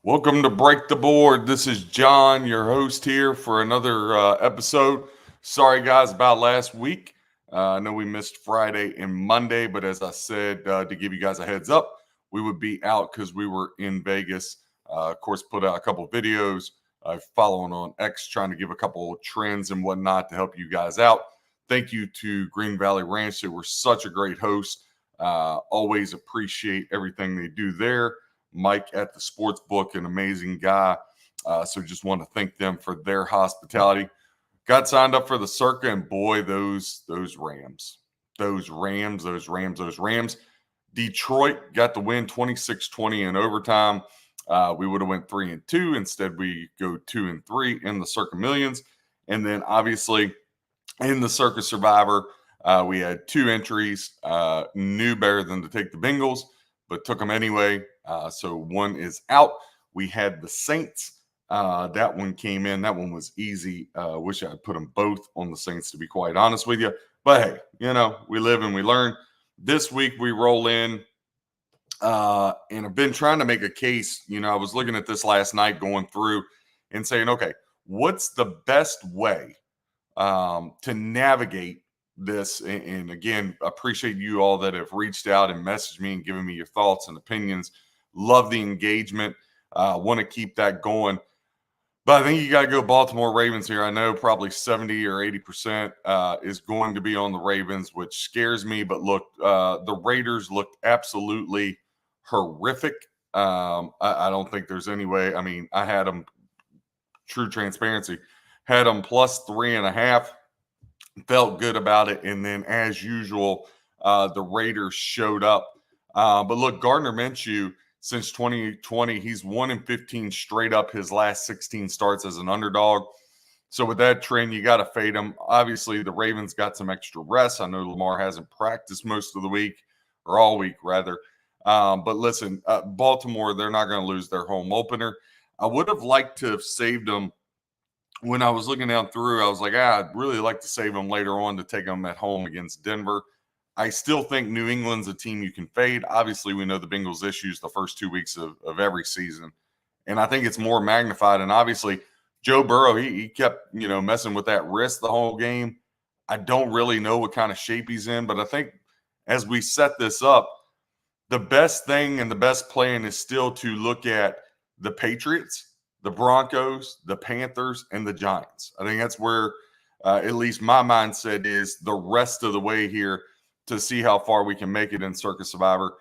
Welcome to Break the Board. This is John, your host here for another episode. Sorry, guys, about last week. I know we missed Friday and Monday, but as I said, to give you guys a heads up, we would be out because we were in Vegas. Of course, put out a couple videos, following on X, trying to give a couple trends and whatnot to help you guys out. Thank you to Green Valley Ranch. They were such a great host. Always appreciate everything they do there. Mike at the sports book, an amazing guy. So just want to thank them for their hospitality. Got signed up for the Circa, and boy, those Rams. Detroit got the win 26-20 in overtime. We would have went 3-2. Instead, we go 2-3 in the Circa Millions. And then obviously in the Circa Survivor, we had two entries. Knew better than to take the Bengals, but took them anyway. So one is out. We had the Saints. That one came in. That one was easy. Wish I had put them both on the Saints, to be quite honest with you. But hey, we live and we learn. This week we roll in, and I've been trying to make a case. I was looking at this last night, going through and saying, okay, what's the best way to navigate this? And again, appreciate you all that have reached out and messaged me and given me your thoughts and opinions. Love the engagement. Want to keep that going. But I think you got to go Baltimore Ravens here. I know probably 70 or 80% is going to be on the Ravens, which scares me. But look, the Raiders looked absolutely horrific. I don't think there's any way. I mean, I had them, true transparency, had them plus 3.5. Felt good about it. And then, as usual, the Raiders showed up. But look, Gardner Minshew, since 2020, he's 1-15 straight up his last 16 starts as an underdog. So with that trend, you got to fade him. Obviously, the Ravens got some extra rest. I know Lamar hasn't practiced most of the week, or all week, rather. But listen, Baltimore, they're not going to lose their home opener. I would have liked to have saved them. When I was looking down through, I was like, I'd really like to save them later on to take them at home against Denver. I still think New England's a team you can fade. Obviously, we know the Bengals' issues the first 2 weeks of every season. And I think it's more magnified. And obviously, Joe Burrow, he kept, messing with that wrist the whole game. I don't really know what kind of shape he's in. But I think as we set this up, the best thing and the best plan is still to look at the Patriots, the Broncos, the Panthers, and the Giants. I think that's where at least my mindset is the rest of the way here to see how far we can make it in Circa Survivor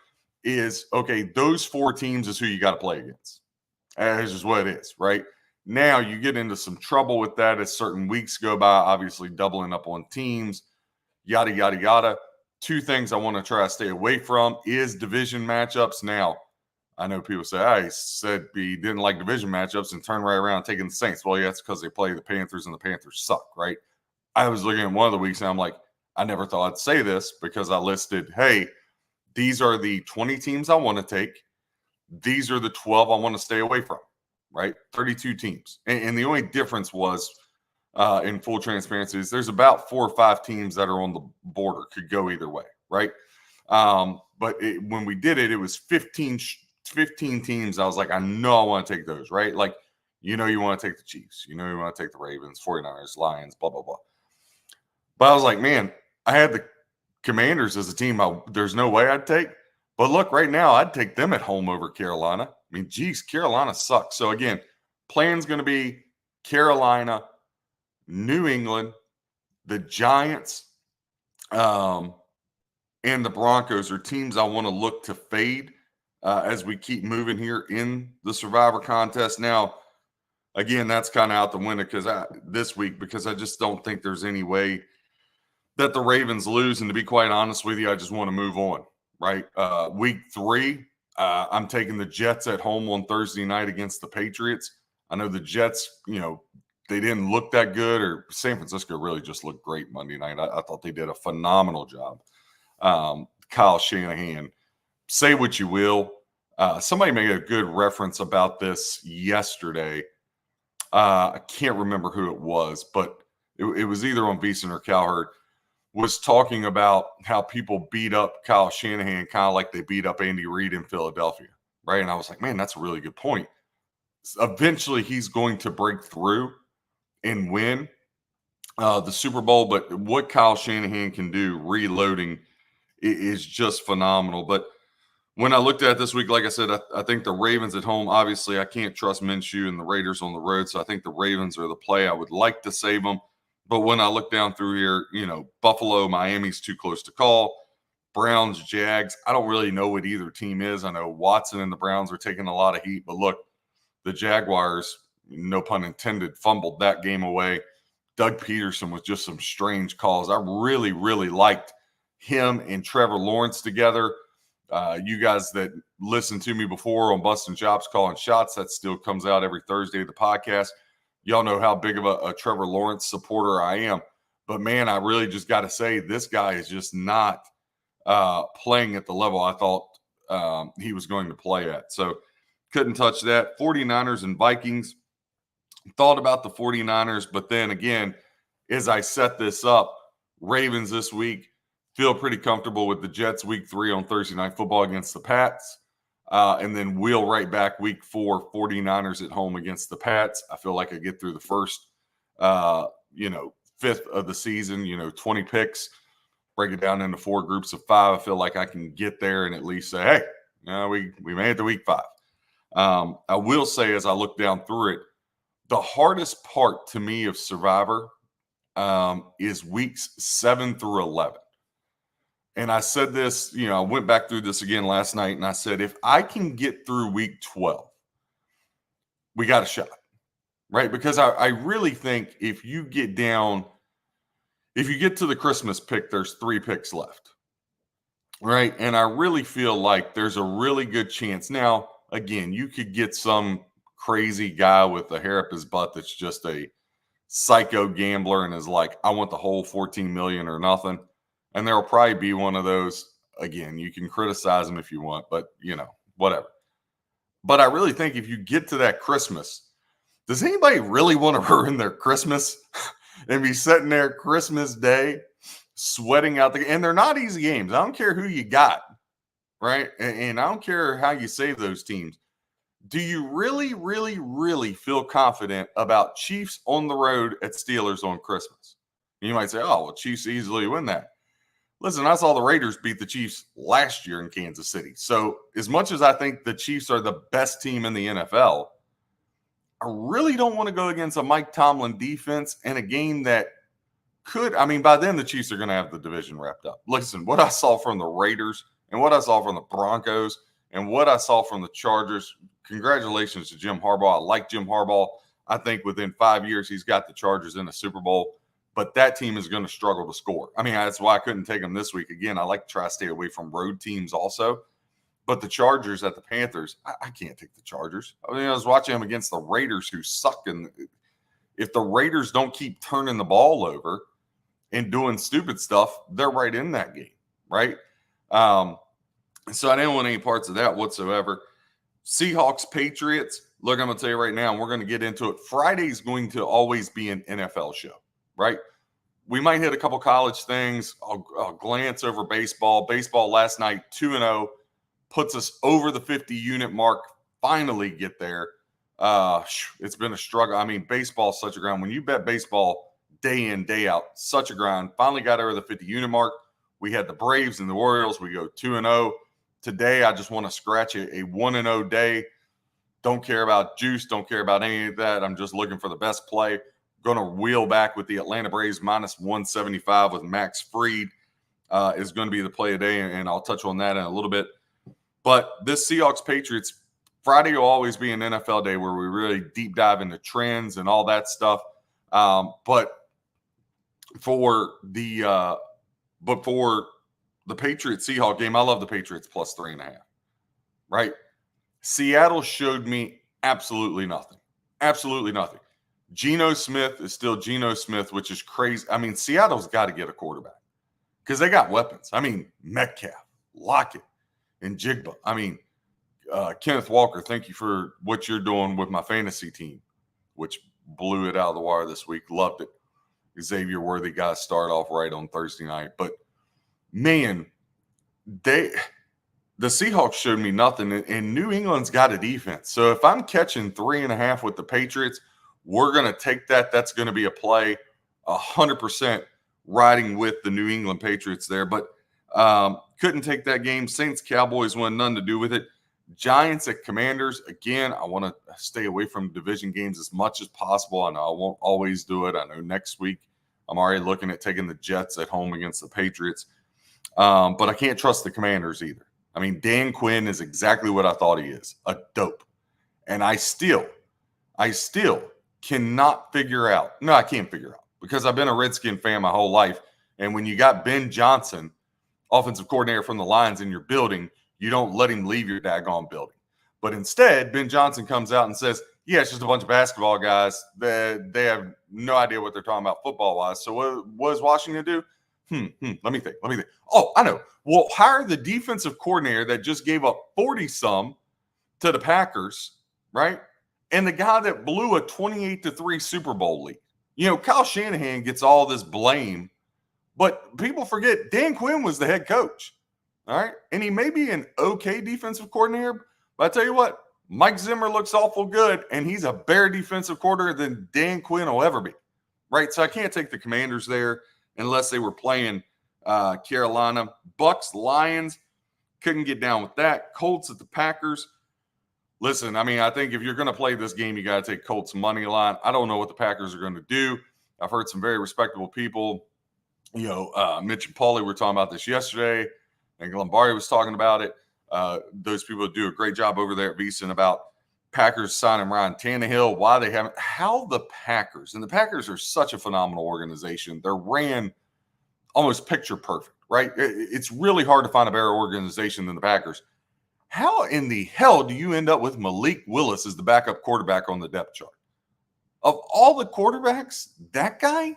is, okay, those 4 teams is who you got to play against. That's just what it is, right? Now you get into some trouble with that as certain weeks go by, obviously doubling up on teams, yada, yada, yada. 2 things I want to try to stay away from is division matchups. Now, I know people say, I said he didn't like division matchups and turn right around taking the Saints. Well, yeah, that's because they play the Panthers and the Panthers suck, right? I was looking at one of the weeks and I'm like, I never thought I'd say this because I listed, hey, these are the 20 teams I want to take. These are the 12 I want to stay away from, right? 32 teams. And the only difference was, in full transparency, is there's about 4 or 5 teams that are on the border, could go either way, right? But when we did it, it was 15 teams. I was like, I know I want to take those, right? Like, you want to take the Chiefs. You want to take the Ravens, 49ers, Lions, blah, blah, blah. But I was like, man, I had the Commanders as a team there's no way I'd take. But look, right now, I'd take them at home over Carolina. I mean, geez, Carolina sucks. So again, plan's going to be Carolina, New England, the Giants, and the Broncos are teams I want to look to fade as we keep moving here in the Survivor contest. Now, again, that's kind of out the window this week because I just don't think there's any way that the Ravens lose. And to be quite honest with you, I just want to move on, right? Week 3, I'm taking the Jets at home on Thursday night against the Patriots. I know the Jets, they didn't look that good, or San Francisco really just looked great Monday night. I thought they did a phenomenal job. Kyle Shanahan, say what you will. Somebody made a good reference about this yesterday. I can't remember who it was, but it was either on Beeson or Cowherd, was talking about how people beat up Kyle Shanahan kind of like they beat up Andy Reid in Philadelphia, right? And I was like, man, that's a really good point. eventually he's going to break through and win the Super Bowl. But what Kyle Shanahan can do reloading is just phenomenal. But when I looked at it this week, like I said, I think the Ravens at home, obviously I can't trust Minshew and the Raiders on the road. So I think the Ravens are the play. I would like to save them. But when I look down through here, Buffalo, Miami's too close to call. Browns, Jags, I don't really know what either team is. I know Watson and the Browns are taking a lot of heat. But look, the Jaguars, no pun intended, fumbled that game away. Doug Peterson with just some strange calls. I really, really liked him and Trevor Lawrence together. You guys that listened to me before on Busting Chops Calling Shots, that still comes out every Thursday of the podcast. Y'all know how big of a Trevor Lawrence supporter I am. But, man, I really just got to say this guy is just not playing at the level I thought he was going to play at. So, couldn't touch that. 49ers and Vikings. Thought about the 49ers, but then again, as I set this up, Ravens this week, feel pretty comfortable with the Jets week 3 on Thursday Night Football against the Pats. And then wheel right back week 4, 49ers at home against the Pats. I feel like I get through the first, fifth of the season, 20 picks, break it down into 4 groups of 5. I feel like I can get there and at least say, hey, we made it to week 5. I will say as I look down through it, the hardest part to me of Survivor is weeks 7 through 11. And I said this, I went back through this again last night, and I said, if I can get through week 12, we got a shot, right? Because I really think if you get to the Christmas pick, there's 3 picks left, right? And I really feel like there's a really good chance. Now, again, you could get some crazy guy with a hair up his butt that's just a psycho gambler and is like, I want the whole 14 million or nothing. And there'll probably be one of those. Again, you can criticize them if you want, but whatever. But I really think if you get to that Christmas, does anybody really want to ruin their Christmas and be sitting there Christmas Day sweating out and they're not easy games. I don't care who you got, right? And I don't care how you save those teams. Do you really, really, really feel confident about Chiefs on the road at Steelers on Christmas? You might say, oh, well, Chiefs easily win that. Listen, I saw the Raiders beat the Chiefs last year in Kansas City. So as much as I think the Chiefs are the best team in the NFL, I really don't want to go against a Mike Tomlin defense in a game that by then the Chiefs are going to have the division wrapped up. Listen, what I saw from the Raiders and what I saw from the Broncos and what I saw from the Chargers, congratulations to Jim Harbaugh. I like Jim Harbaugh. I think within 5 years, he's got the Chargers in the Super Bowl. But that team is going to struggle to score. That's why I couldn't take them this week. Again, I like to try to stay away from road teams also. But the Chargers at the Panthers, I can't take the Chargers. I was watching them against the Raiders who suck. And if the Raiders don't keep turning the ball over and doing stupid stuff, they're right in that game, right? So I didn't want any parts of that whatsoever. Seahawks, Patriots. Look, I'm going to tell you right now, and we're going to get into it. Friday's going to always be an NFL show. Right? We might hit a couple college things. I'll glance over baseball. Baseball last night, 2-0, puts us over the 50-unit mark. Finally get there. It's been a struggle. Baseball is such a grind. When you bet baseball day in, day out, such a grind. Finally got over the 50-unit mark. We had the Braves and the Orioles. We go 2-0. Today, I just want to scratch a 1-0 day. Don't care about juice. Don't care about any of that. I'm just looking for the best play. Going to wheel back with the Atlanta Braves minus 175 with Max Fried is going to be the play of the day, and I'll touch on that in a little bit. But this Seahawks-Patriots, Friday will always be an NFL day where we really deep dive into trends and all that stuff. But for the Patriots-Seahawks game, I love the Patriots plus 3.5, right? Seattle showed me absolutely nothing. Absolutely nothing. Geno Smith is still Geno Smith, which is crazy. Seattle's got to get a quarterback because they got weapons. Metcalf, Lockett, and Jigba. Kenneth Walker, thank you for what you're doing with my fantasy team, which blew it out of the wire this week. Loved it. Xavier Worthy got to start off right on Thursday night. But, man, the Seahawks showed me nothing, and New England's got a defense. So if I'm catching 3.5 with the Patriots, we're going to take that. That's going to be a play 100% riding with the New England Patriots there. But couldn't take that game. Saints, Cowboys won, none to do with it. Giants at Commanders. Again, I want to stay away from division games as much as possible. I know I won't always do it. I know next week I'm already looking at taking the Jets at home against the Patriots. But I can't trust the Commanders either. I mean, Dan Quinn is exactly what I thought he is, a dope. And I still cannot figure out. No, I can't figure out because I've been a Redskin fan my whole life. And when you got Ben Johnson, offensive coordinator from the Lions, in your building, you don't let him leave your daggone building. But instead, Ben Johnson comes out and says, yeah, it's just a bunch of basketball guys. They have no idea what they're talking about football-wise. So what does Washington do? Let me think. Oh, I know. We'll hire the defensive coordinator that just gave up 40-some to the Packers, right? And the guy that blew a 28-3 Super Bowl lead. You know, Kyle Shanahan gets all this blame, but people forget Dan Quinn was the head coach, all right? And he may be an okay defensive coordinator, but I tell you what, Mike Zimmer looks awful good, and he's a better defensive coordinator than Dan Quinn will ever be, right? So I can't take the Commanders there unless they were playing Carolina. Bucks, Lions, couldn't get down with that. Colts at the Packers. Listen, I mean, I think if you're going to play this game, you got to take Colts money line. I don't know what the Packers are going to do. I've heard some very respectable people, you know, Mitch and Paulie were talking about this yesterday, and Lombardi was talking about it. Those people do a great job over there at VSiN about Packers signing Ryan Tannehill, why they haven't, how the Packers, and the Packers are such a phenomenal organization. They're ran almost picture perfect, right? It's really hard to find a better organization than the Packers. How in the hell do you end up with Malik Willis as the backup quarterback on the depth chart? Of all the quarterbacks, that guy?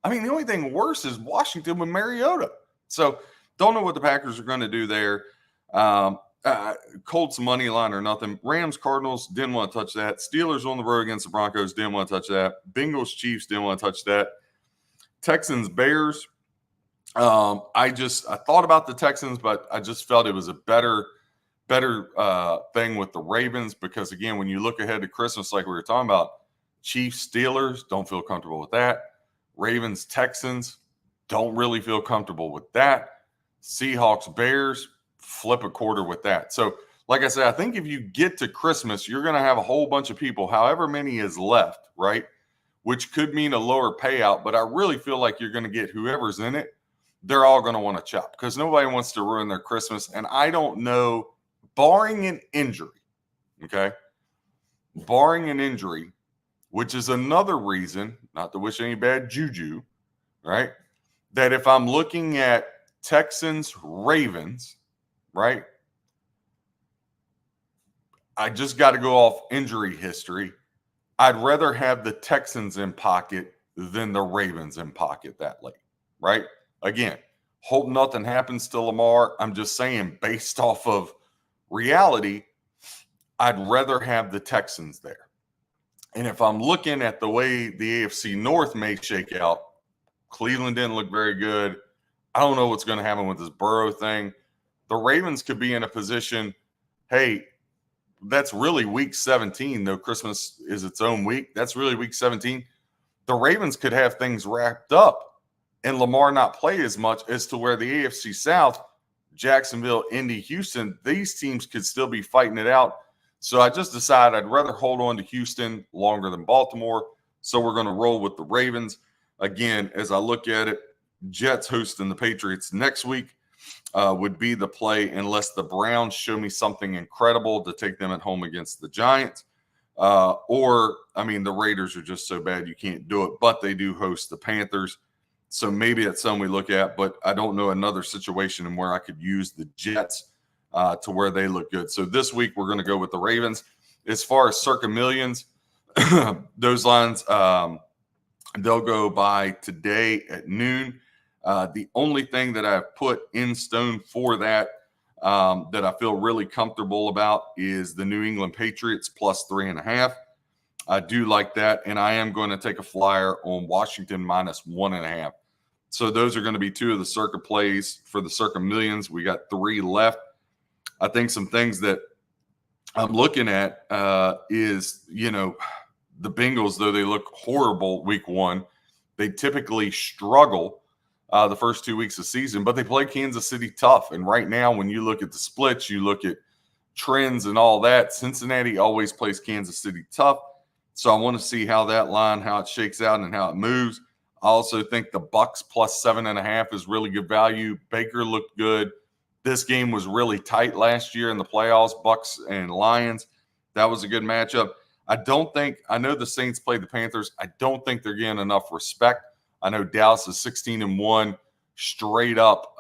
I mean, the only thing worse is Washington with Mariota. So don't know what the Packers are going to do there. Colts money line or nothing. Rams, Cardinals, didn't want to touch that. Steelers on the road against the Broncos, didn't want to touch that. Bengals, Chiefs, didn't want to touch that. Texans, Bears. I thought about the Texans, but I just felt it was a better thing with the Ravens because, again, when you look ahead to Christmas, like we were talking about, Chiefs, Steelers, don't feel comfortable with that. Ravens, Texans, don't really feel comfortable with that. Seahawks, Bears, flip a quarter with that. So, like I said, I think if you get to Christmas, you're going to have a whole bunch of people, however many is left, right? Which could mean a lower payout, but I really feel like you're going to get whoever's in it. They're all going to want to chop because nobody wants to ruin their Christmas. And I don't know, barring an injury, okay? Barring an injury, which is another reason, not to wish any bad juju, right? That if I'm looking at Texans, Ravens, right? I just got to go off injury history. I'd rather have the Texans in pocket than the Ravens in pocket that late, right? Again, hope nothing happens to Lamar. I'm just saying, based off of reality, I'd rather have the Texans there. And if I'm looking at the way the AFC North may shake out, Cleveland didn't look very good. I don't know what's going to happen with this Burrow thing. The Ravens could be in a position, hey, that's really week 17, though Christmas is its own week. That's really week 17. The Ravens could have things wrapped up and Lamar not play as much as to where the AFC South, Jacksonville, Indy, Houston, these teams could still be fighting it out. So I just decided I'd rather hold on to Houston longer than Baltimore. So we're going to roll with the Ravens. Again, as I look at it, Jets hosting the Patriots next week would be the play unless the Browns show me something incredible to take them at home against the Giants. The Raiders are just so bad you can't do it, but they do host the Panthers. So maybe it's something we look at, but I don't know another situation in where I could use the Jets to where they look good. So this week we're going to go with the Ravens. As far as circa millions, those lines, they'll go by today at noon. The only thing that I've put in stone for that I feel really comfortable about is the New England Patriots plus 3.5. I do like that, and I am going to take a flyer on Washington minus 1.5. So those are going to be two of the Circa plays for the Circa Millions. We got 3 left. I think some things that I'm looking at is, the Bengals, though they look horrible week 1, they typically struggle the first 2 weeks of season, but they play Kansas City tough. And right now, when you look at the splits, you look at trends and all that, Cincinnati always plays Kansas City tough. So I want to see how that line, how it shakes out and how it moves. I also think the Bucks plus 7.5 is really good value. Baker looked good. This game was really tight last year in the playoffs, Bucks and Lions. That was a good matchup. I know the Saints played the Panthers. I don't think they're getting enough respect. I know Dallas is 16-1 straight up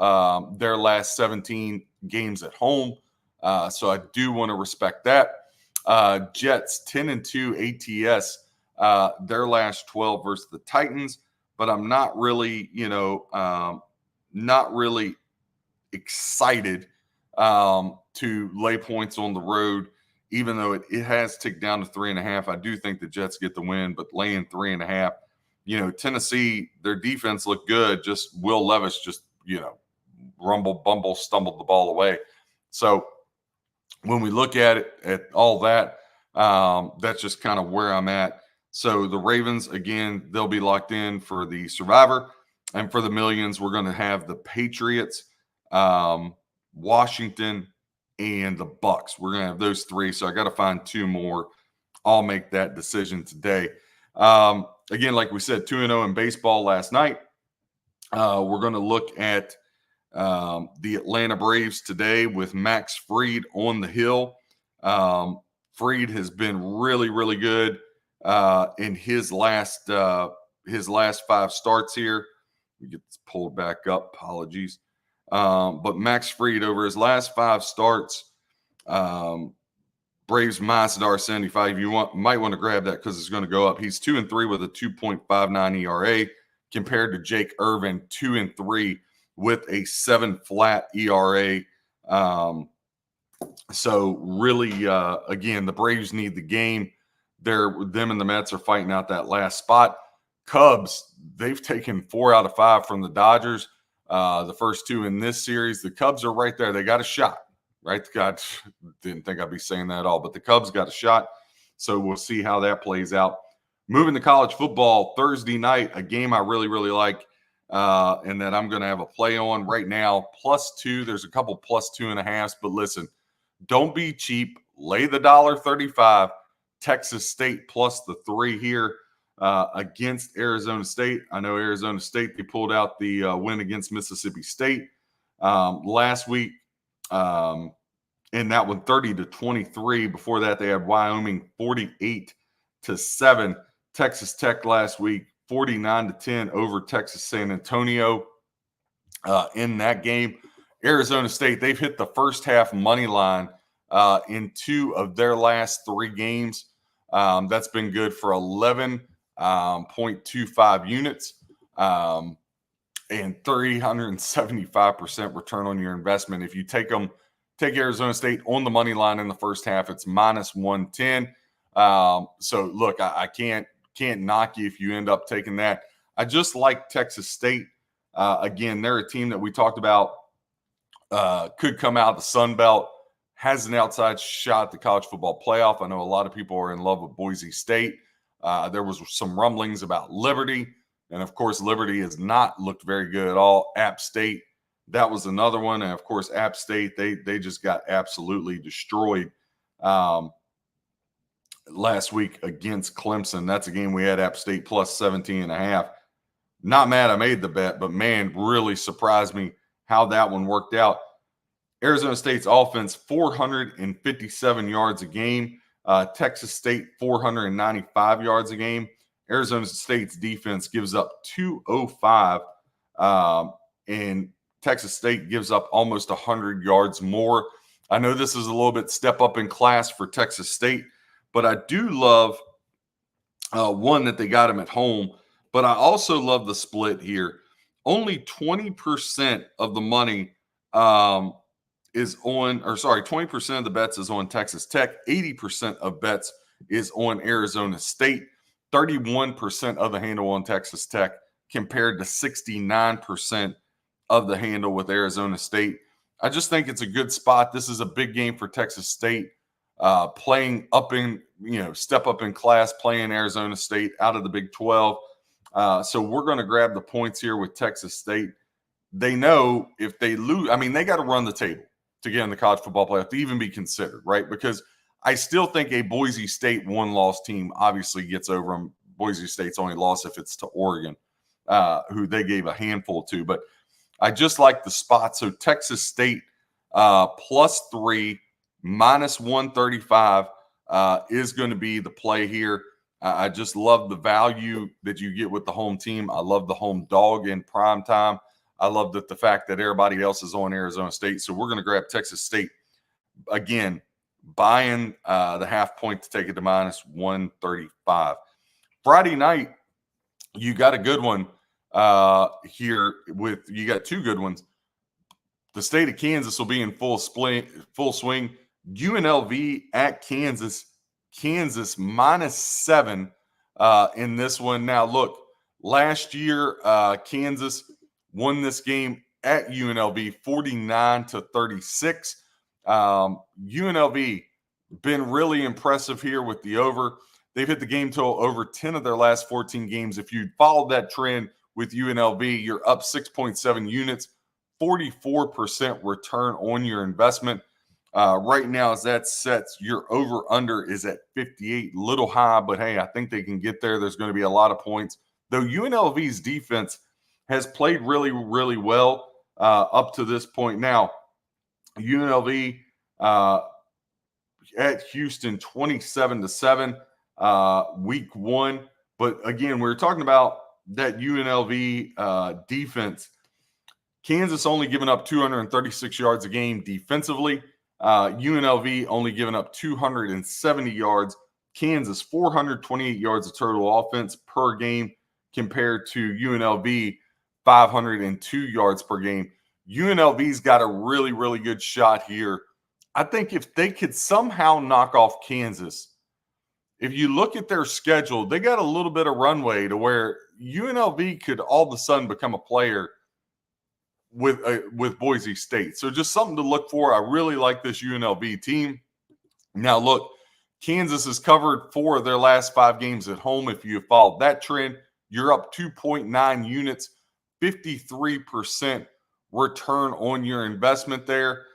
their last 17 games at home. So I do want to respect that. Jets 10-2 ATS, their last 12 versus the Titans, but I'm not really, not really excited to lay points on the road, even though it has ticked down to 3.5. I do think the Jets get the win, but laying 3.5, Tennessee, their defense looked good. Just Will Levis just, stumbled the ball away. So when we look at it, at all that, that's just kind of where I'm at. So the Ravens, again, they'll be locked in for the Survivor. And for the Millions, we're going to have the Patriots, Washington, and the Bucks. We're going to have those 3. So I got to find 2 more. I'll make that decision today. Again, like we said, 2-0 in baseball last night. We're going to look at the Atlanta Braves today with Max Fried on the hill. Fried has been really, really good in his last 5 starts here. We get this pulled back up. Apologies. But Max Fried, over his last 5 starts, Braves -75. 75. You might want to grab that because it's going to go up. He's 2-3 with a 2.59 ERA compared to Jake Irvin, 2-3 with a 7 flat ERA. So really, again, the Braves need the game. Them and the Mets are fighting out that last spot. Cubs, they've taken 4 out of 5 from the Dodgers. The first 2 in this series. The Cubs are right there. They got a shot, right? God, didn't think I'd be saying that at all, but the Cubs got a shot. So we'll see how that plays out. Moving to college football, Thursday night, a game I really, really like, and that I'm going to have a play on right now. +2. There's a couple +2.5s, but listen, don't be cheap. Lay the $1.35. Texas State plus the 3 here against Arizona State. I know Arizona State, they pulled out the win against Mississippi State last week. In that one, 30-23. Before that, they had Wyoming 48-7. Texas Tech last week, 49-10 over Texas San Antonio in that game. Arizona State, they've hit the first half money line in 2 of their last 3 games. That's been good for 11.25 units and 375% return on your investment. If you take Arizona State on the money line in the first half, it's -110. So look, I can't knock you if you end up taking that. I just like Texas State. Again, they're a team that we talked about could come out of the Sun Belt, has an outside shot at the college football playoff. I know a lot of people are in love with Boise State. There was some rumblings about Liberty, and of course, Liberty has not looked very good at all. App State, that was another one, and of course, App State, they just got absolutely destroyed last week against Clemson. That's a game we had App State plus 17.5. Not mad I made the bet, but man, really surprised me how that one worked out. Arizona State's offense, 457 yards a game. Texas State, 495 yards a game. Arizona State's defense gives up 205, and Texas State gives up almost 100 yards more. I know this is a little bit step up in class for Texas State, but I do love one that they got them at home. But I also love the split here. Only 20% of the money is on, 20% of the bets is on Texas Tech. 80% of bets is on Arizona State. 31% of the handle on Texas Tech. compared to 69% of the handle with Arizona State. I just think it's a good spot. This is a big game for Texas State, playing up in, step up in class, playing Arizona State out of the Big 12. So we're going to grab the points here with Texas State. They know if they lose, they got to run the table to get in the college football playoff to even be considered, right? Because I still think a Boise State one-loss team obviously gets over them. Boise State's only loss if it's to Oregon, who they gave a handful to. But I just like the spot. So Texas State +3, -135 is going to be the play here. I just love the value that you get with the home team. I love the home dog in prime time. I love the fact that everybody else is on Arizona State. So we're going to grab Texas State. Again, buying the half point to take it to -135. Friday night, you got a good one here. You got two good ones. The state of Kansas will be in full swing. UNLV at Kansas. Kansas -7 in this one. Now, look, last year, Kansas won this game at UNLV 49-36. UNLV been really impressive here with the over. They've hit the game total over 10 of their last 14 games. If you followed that trend with UNLV, you're up 6.7 units, 44% return on your investment. Right now, as that sets, your over-under is at 58, little high, but hey, I think they can get there. There's going to be a lot of points. Though UNLV's defense has played really, really well up to this point. Now, UNLV at Houston 27-7 week one. But again, we were talking about that UNLV defense. Kansas only giving up 236 yards a game defensively. UNLV only giving up 270 yards. Kansas 428 yards of total offense per game compared to UNLV 502 yards per game. UNLV's got a really, really good shot here. I think if they could somehow knock off Kansas, if you look at their schedule, they got a little bit of runway to where UNLV could all of a sudden become a player with Boise State. So just something to look for. I really like this UNLV team. Now, look, Kansas has covered 4 of their last 5 games at home. If you followed that trend, you're up 2.9 units, 53% return on your investment there.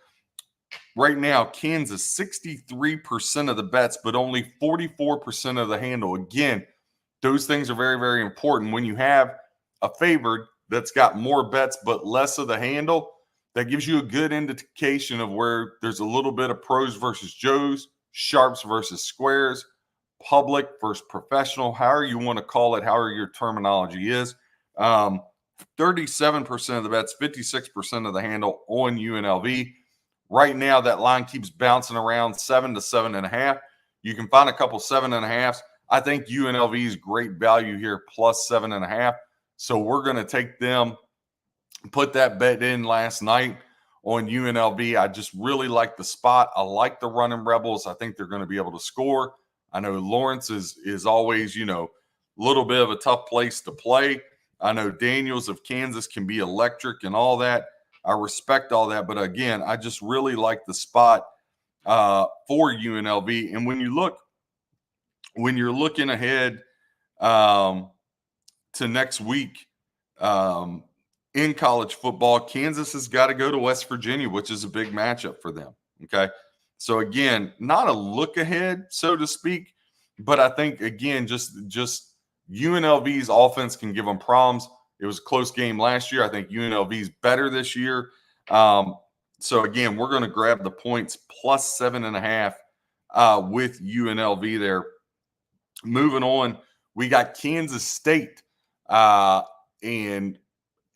Right now, Kansas, 63% of the bets, but only 44% of the handle. Again, those things are very, very important. When you have a favored that's got more bets but less of the handle, that gives you a good indication of where there's a little bit of pros versus Joes, sharps versus squares, public versus professional, however you want to call it, however your terminology is. 37% of the bets, 56% of the handle on UNLV. Right now, that line keeps bouncing around 7 to 7.5. You can find a couple 7.5s. I think UNLV's great value here, plus 7.5. So we're going to take them, put that bet in last night on UNLV. I just really like the spot. I like the running Rebels. I think they're going to be able to score. I know Lawrence is always, a little bit of a tough place to play. I know Daniels of Kansas can be electric and all that. I respect all that. But again, I just really like the spot for UNLV. And when you're looking ahead to next week in college football, Kansas has got to go to West Virginia, which is a big matchup for them. Okay. So again, not a look ahead, so to speak, but I think again, just UNLV's offense can give them problems. It was a close game last year. I think UNLV's better this year. So again, we're going to grab the points plus 7.5 with UNLV there. Moving on, we got Kansas State and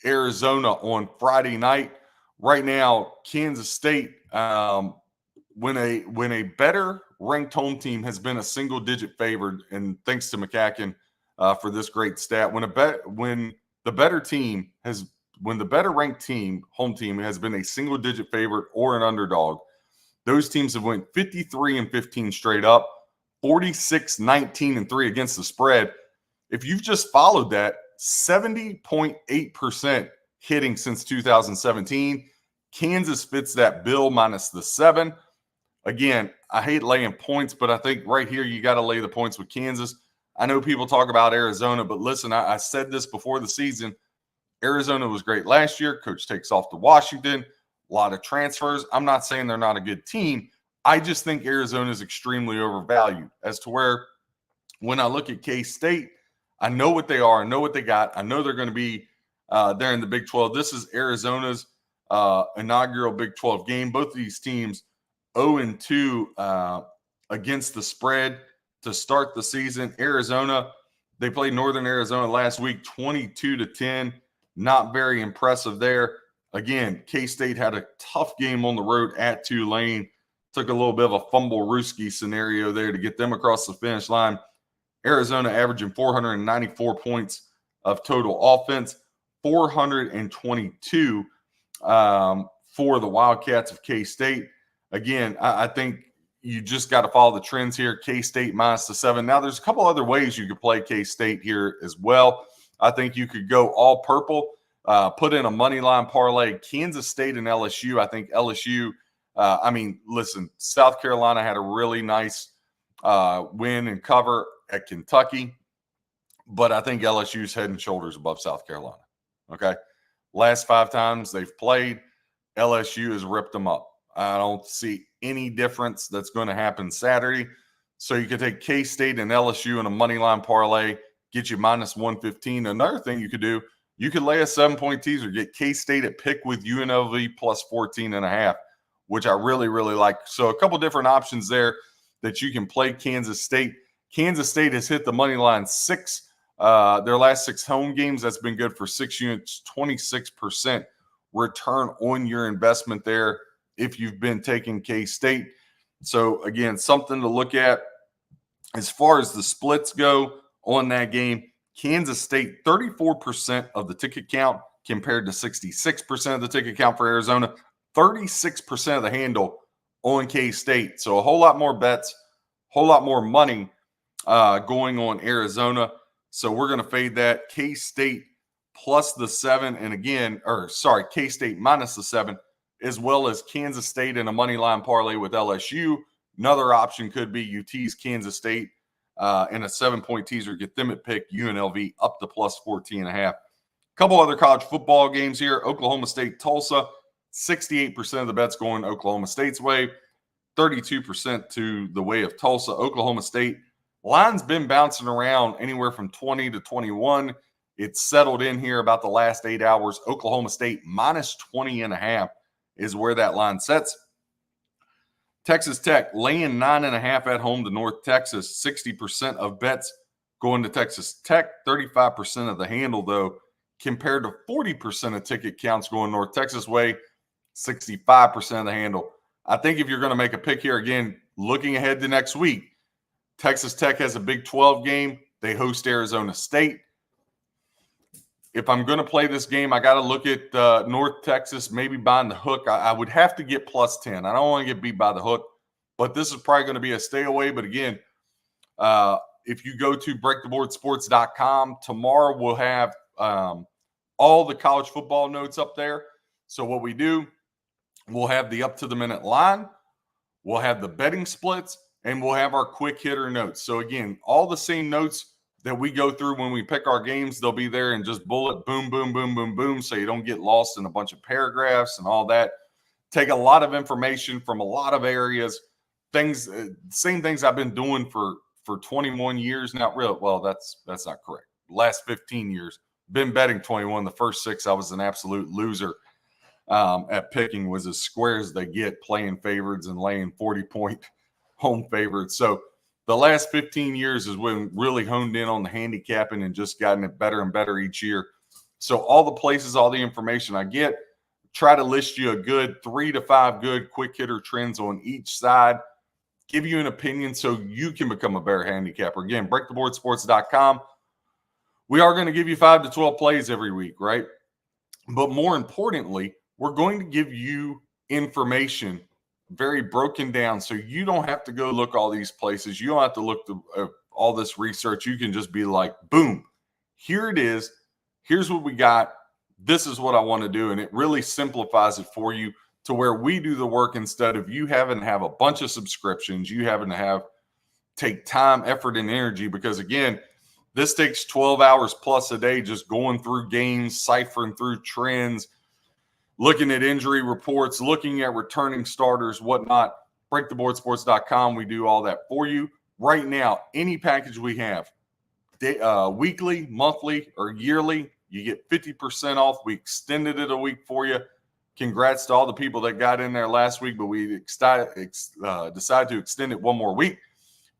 Arizona on Friday night. Right now, Kansas State, when a better ranked home team has been a single-digit favored, and thanks to McCacken for this great stat, when the better ranked team, home team, has been a single-digit favorite or an underdog, those teams have went 53-15 straight up, 46-19-3 against the spread. If you've just followed that, 70.8% hitting since 2017. Kansas fits that bill minus the 7. Again, I hate laying points, but I think right here you got to lay the points with Kansas. I know people talk about Arizona, but listen, I said this before the season. Arizona was great last year. Coach takes off to Washington. A lot of transfers. I'm not saying they're not a good team. I just think Arizona is extremely overvalued as to where when I look at K-State, I know what they are. I know what they got. I know they're going to be there in the Big 12. This is Arizona's inaugural Big 12 game. Both of these teams 0-2 against the spread to start the season. Arizona, they played Northern Arizona last week, 22-10. Not very impressive there. Again, K-State had a tough game on the road at Tulane. Took a little bit of a fumble-rooski scenario there to get them across the finish line. Arizona averaging 494 points of total offense, 422 for the Wildcats of K-State. Again, I think you just got to follow the trends here. K-State minus the 7. Now, there's a couple other ways you could play K-State here as well. I think you could go all purple, put in a money line parlay. Kansas State and LSU. I think LSU, listen, South Carolina had a really nice win and cover at Kentucky, but I think LSU's head and shoulders above South Carolina. Okay. Last 5 times they've played, LSU has ripped them up. I don't see any difference that's going to happen Saturday. So you could take K-State and LSU in a money line parlay, get you minus 115. Another thing you could do, you could lay a 7-point teaser, get K-State at pick with UNLV plus 14.5, which I really, really like. So a couple different options there that you can play Kansas State. Kansas State has hit the money line 6, their last 6 home games. That's been good for 6 units, 26% return on your investment there if you've been taking K-State. So, again, something to look at. As far as the splits go on that game, Kansas State, 34% of the ticket count compared to 66% of the ticket count for Arizona, 36% of the handle on K-State. So a whole lot more bets, whole lot more money going on Arizona. So we're going to fade that. K-State plus the 7, and again, K-State minus the 7, as well as Kansas State in a money line parlay with LSU. Another option could be you tease Kansas State in a 7-point teaser, get them at pick UNLV up to plus 14.5. Couple other college football games here. Oklahoma State, Tulsa, 68% of the bets going Oklahoma State's way, 32% to the way of Tulsa. Oklahoma State, line's been bouncing around anywhere from 20 to 21. It's settled in here about the last 8 hours. Oklahoma State minus 20.5 is where that line sets. Texas Tech laying 9.5 at home to North Texas. 60% of bets going to Texas Tech. 35% of the handle, though, compared to 40% of ticket counts going North Texas way. 65% of the handle. I think if you're going to make a pick here, again, looking ahead to next week, Texas Tech has a Big 12 game. They host Arizona State. If I'm going to play this game, I got to look at North Texas, maybe buying the hook. I would have to get plus 10. I don't want to get beat by the hook, but this is probably going to be a stay away. But again, if you go to breaktheboardsports.com, tomorrow we'll have all the college football notes up there. So what we do, we'll have the up-to-the-minute line, we'll have the betting splits, and we'll have our quick hitter notes. So again, all the same notes that we go through when we pick our games, they'll be there and just bullet, boom, boom, boom, boom, boom, so you don't get lost in a bunch of paragraphs and all that. Take a lot of information from a lot of areas, things, same things I've been doing for 21 years now. Well, that's not correct. Last 15 years, been betting 21. The first 6, I was an absolute loser at picking, was as square as they get, playing favorites and laying 40-point home favorites. So the last 15 years is when really honed in on the handicapping and just gotten it better and better each year. So all the places, all the information I get, try to list you a good 3 to 5 good quick hitter trends on each side, give you an opinion so you can become a better handicapper. Again, breaktheboardsports.com. We are going to give you 5 to 12 plays every week, right? But more importantly, we're going to give you information very broken down, so you don't have to go look all these places. You don't have to look all this research. You can just be like, boom, here it is. Here's what we got. This is what I want to do. And it really simplifies it for you to where we do the work instead of you having to have a bunch of subscriptions, you having to take time, effort, and energy. Because again, this takes 12 hours plus a day just going through games, ciphering through trends, looking at injury reports, looking at returning starters, whatnot. BreakTheBoardSports.com. We do all that for you. Right now, any package we have, weekly, monthly, or yearly, you get 50% off. We extended it a week for you. Congrats to all the people that got in there last week, but we decided to extend it one more week.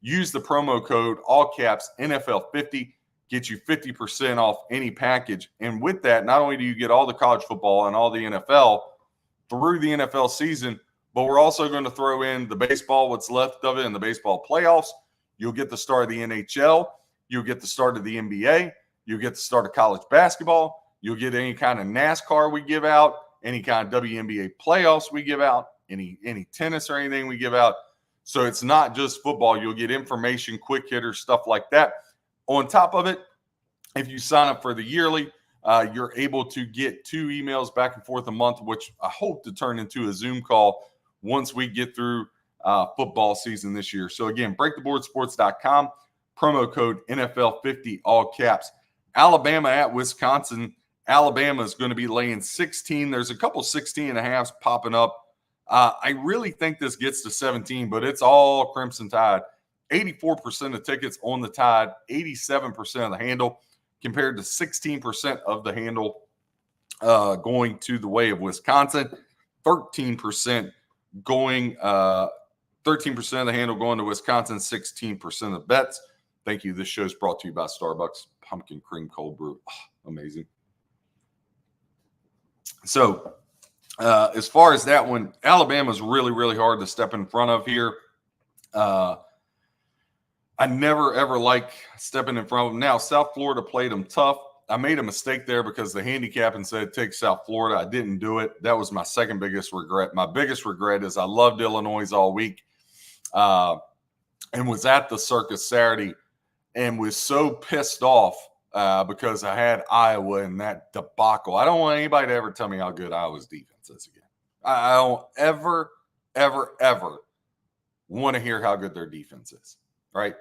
Use the promo code, all caps, NFL50, get you 50% off any package. And with that, not only do you get all the college football and all the NFL through the NFL season, but we're also going to throw in the baseball, what's left of it, and the baseball playoffs. You'll get the start of the NHL. You'll get the start of the NBA. You'll get the start of college basketball. You'll get any kind of NASCAR we give out, any kind of WNBA playoffs we give out, any tennis or anything we give out. So it's not just football. You'll get information, quick hitters, stuff like that. On top of it, if you sign up for the yearly, you're able to get 2 emails back and forth a month, which I hope to turn into a Zoom call once we get through football season this year. So again, breaktheboardsports.com, promo code NFL50, all caps. Alabama at Wisconsin. Alabama is going to be laying 16. There's a couple 16.5s popping up. I really think this gets to 17, but it's all Crimson Tide. 84% of tickets on the Tide, 87% of the handle, compared to 16% of the handle going to the way of Wisconsin. 13% going, 13% of the handle going to Wisconsin, 16% of the bets. Thank you. This show is brought to you by Starbucks Pumpkin Cream Cold Brew. Oh, amazing. So, as far as that one, Alabama's really, really hard to step in front of here. I never, ever like stepping in front of them. Now, South Florida played them tough. I made a mistake there because the handicapping said take South Florida. I didn't do it. That was my second biggest regret. My biggest regret is I loved Illinois all week and was at the Circus Saturday and was so pissed off because I had Iowa in that debacle. I don't want anybody to ever tell me how good Iowa's defense is again. I don't ever, ever, ever want to hear how good their defense is, right?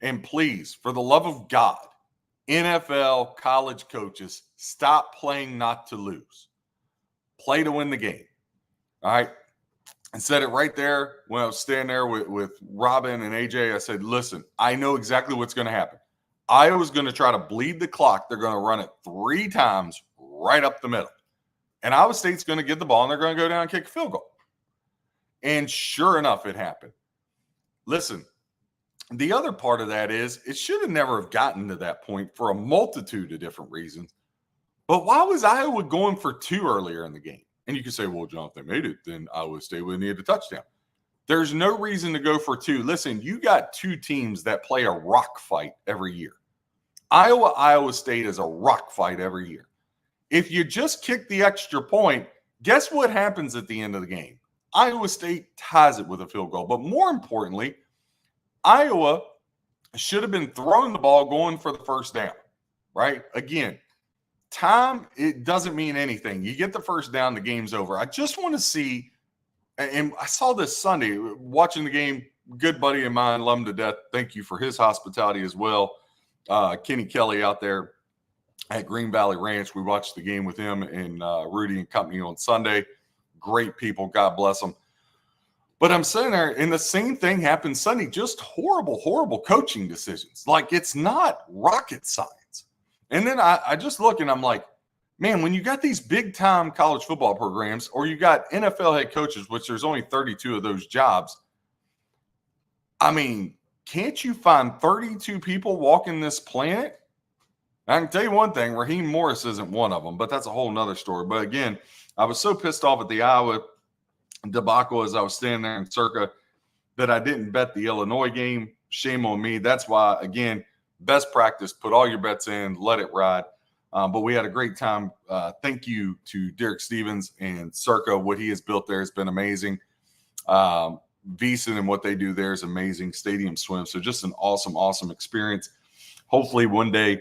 And please, for the love of God, NFL college coaches, stop playing not to lose. Play to win the game, all right? I said it right there when I was standing there with Robin and AJ. I said, listen, I know exactly what's going to happen. Iowa's going to try to bleed the clock. They're going to run it 3 times right up the middle. And Iowa State's going to get the ball, and they're going to go down and kick a field goal. And sure enough, it happened. Listen, the other part of that is it should have never have gotten to that point for a multitude of different reasons. But why was Iowa going for 2 earlier in the game? And you can say, well, John, if they made it, then Iowa State would need a touchdown. There's no reason to go for 2. Listen, you got 2 teams that play a rock fight every year. Iowa State is a rock fight every year. If you just kick the extra point, guess what happens at the end of the game? Iowa State ties it with a field goal. But more importantly, Iowa should have been throwing the ball going for the first down, right? Again, time, it doesn't mean anything. You get the first down, the game's over. I just want to see, and I saw this Sunday watching the game, good buddy of mine, love him to death. Thank you for his hospitality as well. Kenny Kelly out there at Green Valley Ranch. We watched the game with him and Rudy and company on Sunday. Great people. God bless them. But I'm sitting there, and the same thing happened Sunday. Just horrible, horrible coaching decisions. Like, it's not rocket science. And then I just look, and I'm like, man, when you got these big-time college football programs, or you got NFL head coaches, which there's only 32 of those jobs, I mean, can't you find 32 people walking this planet? I can tell you one thing, Raheem Morris isn't one of them, but that's a whole nother story. But again, I was so pissed off at the Iowa debacle as I was standing there in Circa that I didn't bet the Illinois game. Shame on me. That's why, again, best practice, put all your bets in, let it ride. But we had a great time. Thank you to Derek Stevens and Circa. What he has built there has been amazing. VEASAN and what they do there is amazing. Stadium Swim. So just an awesome, awesome experience. Hopefully one day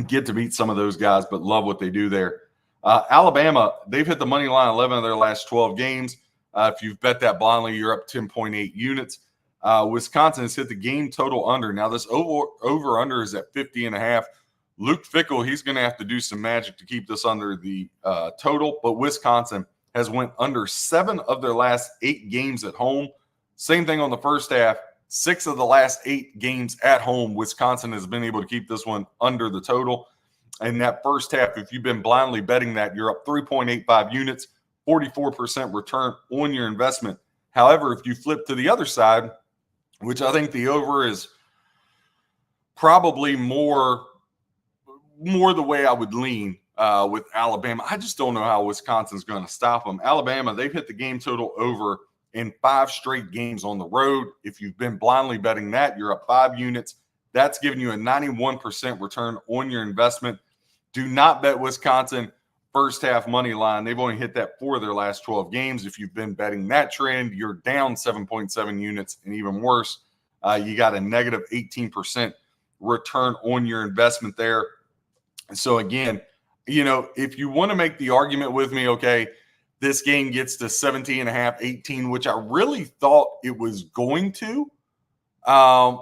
get to beat some of those guys, but love what they do there. Alabama, they've hit the money line 11 of their last 12 games. If you've bet that blindly, you're up 10.8 units. Wisconsin has hit the game total under. Now, this over-under is at 50.5. Luke Fickell, he's going to have to do some magic to keep this under the total, but Wisconsin has went under 7 of their last 8 games at home. Same thing on the first half. 6 of the last 8 games at home, Wisconsin has been able to keep this one under the total. And that first half, if you've been blindly betting that, you're up 3.85 units, 44% return on your investment. However, if you flip to the other side, which I think the over is probably more the way I would lean with Alabama. I just don't know how Wisconsin's going to stop them. Alabama, they've hit the game total over in 5 straight games on the road. If you've been blindly betting that, you're up 5 units. That's giving you a 91% return on your investment. Do not bet Wisconsin first half money line. They've only hit that 4 of their last 12 games. If you've been betting that trend, you're down 7.7 units. And even worse, you got a negative 18% return on your investment there. So again, if you want to make the argument with me, okay, this game gets to 17.5, 18, which I really thought it was going to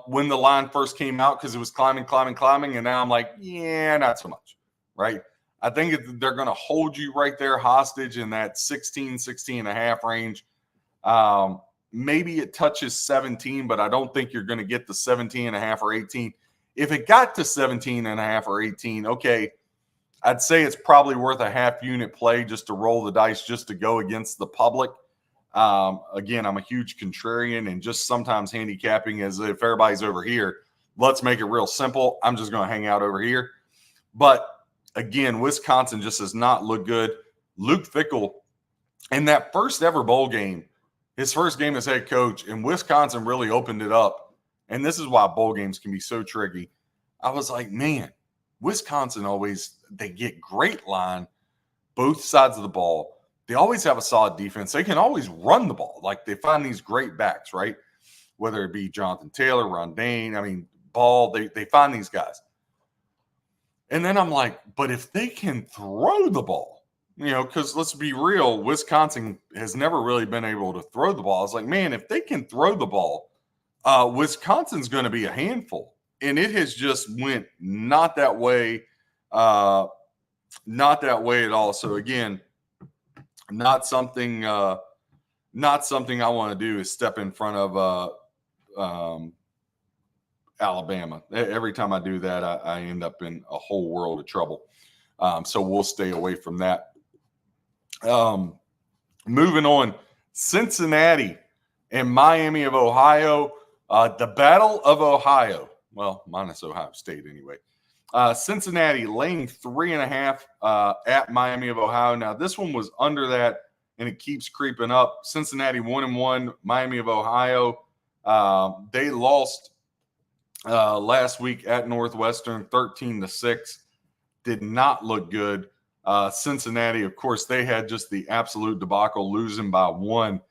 when the line first came out, because it was climbing. And now I'm like, yeah, not so much, right? I think they're going to hold you right there hostage in that 16.5 range. Maybe it touches 17, but I don't think you're going to get the 17.5 or 18. If it got to 17.5 or 18, okay, I'd say it's probably worth a half unit play just to roll the dice, just to go against the public. Again, I'm a huge contrarian, and just sometimes handicapping as if everybody's over here. Let's make it real simple. I'm just going to hang out over here. But again, Wisconsin just does not look good. Luke Fickell, in that first ever bowl game, his first game as head coach, and Wisconsin really opened it up. And this is why bowl games can be so tricky. I was like, man, Wisconsin they get great line, both sides of the ball. They always have a solid defense. They can always run the ball. Like, they find these great backs, right? Whether it be Jonathan Taylor, Ron Dayne, Ball, they find these guys. And then I'm like, but if they can throw the ball, because let's be real, Wisconsin has never really been able to throw the ball. I was like, man, if they can throw the ball, Wisconsin's going to be a handful. And it has just went not that way at all. So again, not something I want to do is step in front of Alabama. Every time I do that, I end up in a whole world of trouble. So we'll stay away from that. Moving on, Cincinnati and Miami of Ohio. The Battle of Ohio. Well, minus Ohio State anyway. Cincinnati laying 3.5 at Miami of Ohio. Now, this one was under that, and it keeps creeping up. Cincinnati 1-1. Miami of Ohio. They lost last week at Northwestern 13-6. Did not look good. Cincinnati, of course, they had just the absolute debacle, losing by 1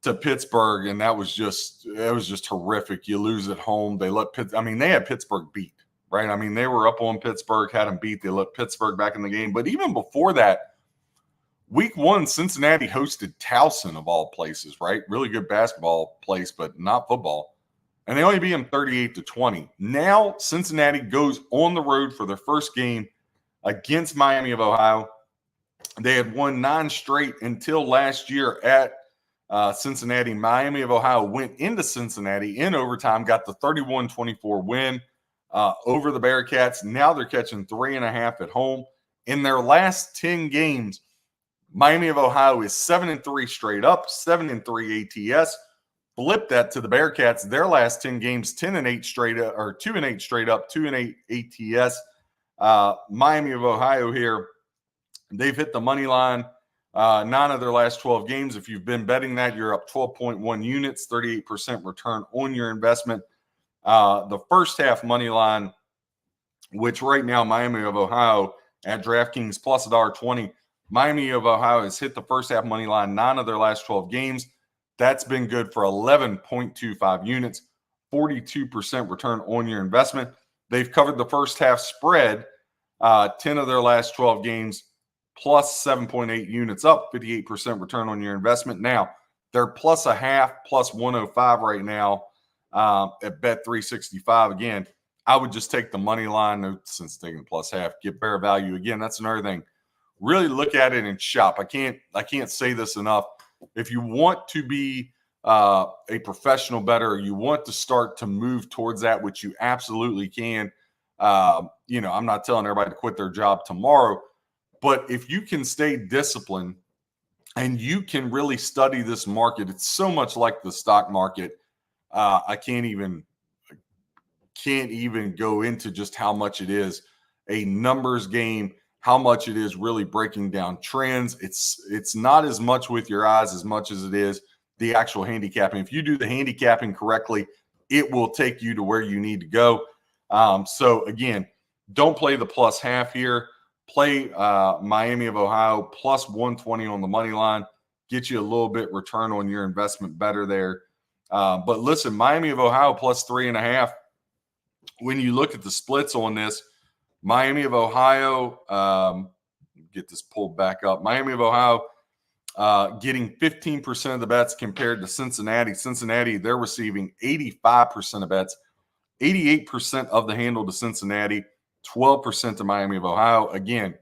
to Pittsburgh, and it was just horrific. You lose at home. They had Pittsburgh beat, right? They were up on Pittsburgh, had them beat. They let Pittsburgh back in the game. But even before that, week 1, Cincinnati hosted Towson, of all places, right? Really good basketball place, but not football. And they only beat them 38-20. Now Cincinnati goes on the road for their first game against Miami of Ohio. They had won 9 straight until last year at Cincinnati. Miami of Ohio went into Cincinnati in overtime, got the 31-24 win over the Bearcats. Now they're catching 3.5 at home. In their last 10 games, Miami of Ohio is 7-3 straight up, 7-3 ATS. Flip that to the Bearcats. Their last 10 games, 10-8 straight up, or 2-8 straight up, 2-8 ATS. Miami of Ohio here, they've hit the money line 9 of their last 12 games. If you've been betting that, you're up 12.1 units, 38% return on your investment. The first half money line, which right now Miami of Ohio at DraftKings plus $1.20. Miami of Ohio has hit the first half money line 9 of their last 12 games. That's been good for 11.25 units, 42% return on your investment. They've covered the first half spread, 10 of their last 12 games, plus 7.8 units up, 58% return on your investment. Now, they're plus a half, plus 105 right now at Bet365. Again, I would just take the money line, no sense taking the plus half, get better value. Again, that's another thing. Really look at it and shop. I can't say this enough. If you want to be a professional bettor, you want to start to move towards that, which you absolutely can. I'm not telling everybody to quit their job tomorrow, but if you can stay disciplined and you can really study this market, it's so much like the stock market. I can't even go into just how much it is a numbers game, how much it is really breaking down trends. It's not as much with your eyes as much as it is the actual handicapping. If you do the handicapping correctly, it will take you to where you need to go. So again, don't play the plus half here. Play Miami of Ohio plus 120 on the money line. Get you a little bit return on your investment better there. But listen, Miami of Ohio plus 3.5. When you look at the splits on this, Miami of Ohio, get this pulled back up. Miami of Ohio getting 15% of the bets compared to Cincinnati. Cincinnati, they're receiving 85% of bets, 88% of the handle to Cincinnati, 12% to Miami of Ohio. Again,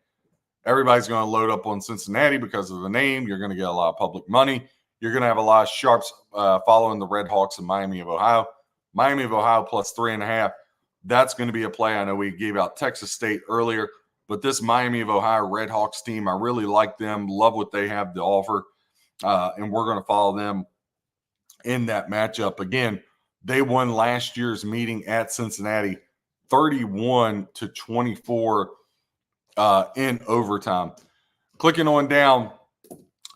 everybody's going to load up on Cincinnati because of the name. You're going to get a lot of public money. You're going to have a lot of sharps following the Red Hawks in Miami of Ohio. Miami of Ohio plus 3.5. That's going to be a play. I know we gave out Texas State earlier, but this Miami of Ohio Red Hawks team, I really like them, love what they have to offer, and we're going to follow them in that matchup. Again, they won last year's meeting at Cincinnati 31-24 in overtime. Clicking on down,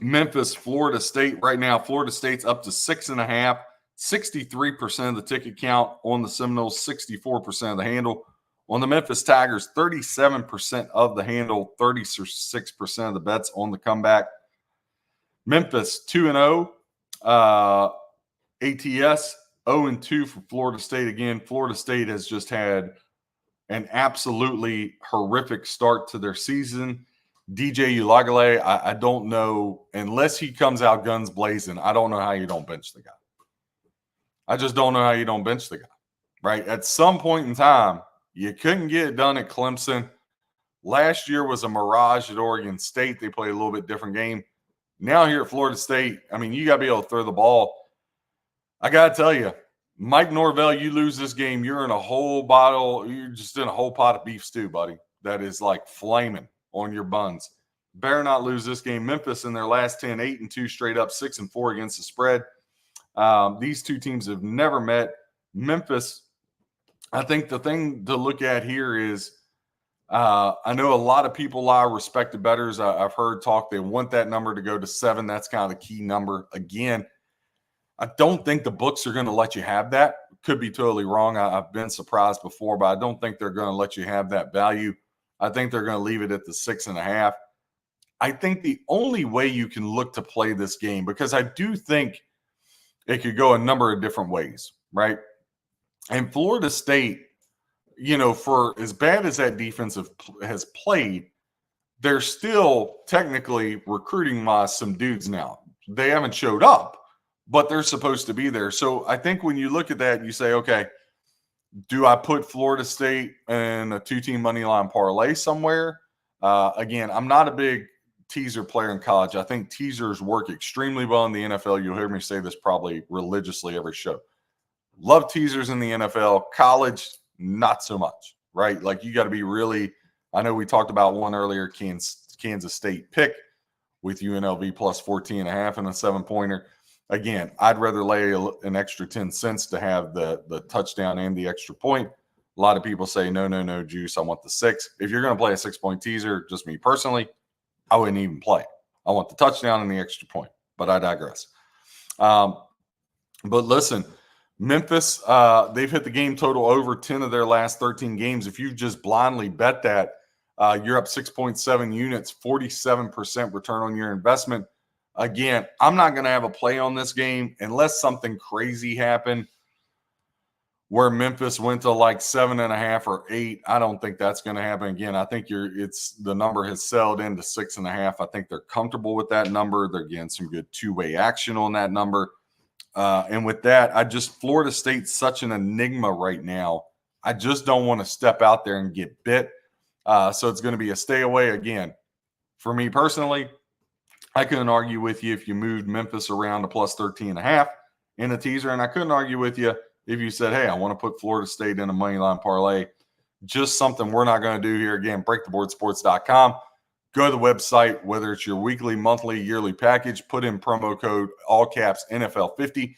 Memphis, Florida State. Right now, Florida State's up to 6.5. 63% of the ticket count on the Seminoles, 64% of the handle. On the Memphis Tigers, 37% of the handle, 36% of the bets on the comeback. Memphis 2-0, ATS 0-2 for Florida State. Again, Florida State has just had an absolutely horrific start to their season. DJ Uiagalelei, I don't know, unless he comes out guns blazing, I don't know how you don't bench the guy. I just don't know how you don't bench the guy, right? At some point in time, you couldn't get it done at Clemson. Last year was a mirage at Oregon State. They played a little bit different game. Now here at Florida State, I mean, you got to be able to throw the ball. I got to tell you, Mike Norvell, you lose this game, you're in a whole bottle. You're just in a whole pot of beef stew, buddy. That is like flaming on your buns. Better not lose this game. Memphis in their last 10, 8-2 straight up, 6-4 against the spread. These two teams have never met. Memphis, I think the thing to look at here is I know a lot of people, a lot of respected bettors, I've heard talk, they want that number to go to 7. That's kind of the key number. Again, I don't think the books are going to let you have that. Could be totally wrong. I've been surprised before, but I don't think they're going to let you have that value. I think they're going to leave it at the 6.5. I think the only way you can look to play this game, because I do think it could go a number of different ways, right? And Florida State, you know, for as bad as that defense has played, they're still technically recruiting some dudes now. They haven't showed up, but they're supposed to be there. So I think when you look at that, you say, okay, do I put Florida State in a 2-team money line parlay somewhere? Again, I'm not a big teaser player in college. I think teasers work extremely well in the NFL. You'll hear me say this probably religiously every show. Love teasers in the NFL. College, not so much, right? Like you got to be really, I know we talked about one earlier, Kansas State pick with UNLV plus 14.5 and a 7-pointer. Again, I'd rather lay an extra 10 cents to have the touchdown and the extra point. A lot of people say, no, juice. I want the 6. If you're going to play a 6-point teaser, just me personally, I wouldn't even play. I want the touchdown and the extra point, but I digress. But listen, Memphis, they've hit the game total over 10 of their last 13 games. If you just blindly bet that, you're up 6.7 units, 47% return on your investment. Again, I'm not going to have a play on this game unless something crazy happened. where Memphis went to like 7.5 or 8. I don't think that's going to happen again. I think the number has settled into 6.5. I think they're comfortable with that number. They're getting some good two-way action on that number. And with that, Florida State's such an enigma right now. I just don't want to step out there and get bit. So it's going to be a stay away again. For me personally, I couldn't argue with you if you moved Memphis around to plus 13.5 in a teaser. And I couldn't argue with you if you said, hey, I want to put Florida State in a moneyline parlay. Just something we're not going to do here. Again, breaktheboardsports.com. Go to the website, whether it's your weekly, monthly, yearly package, put in promo code, all caps, NFL50.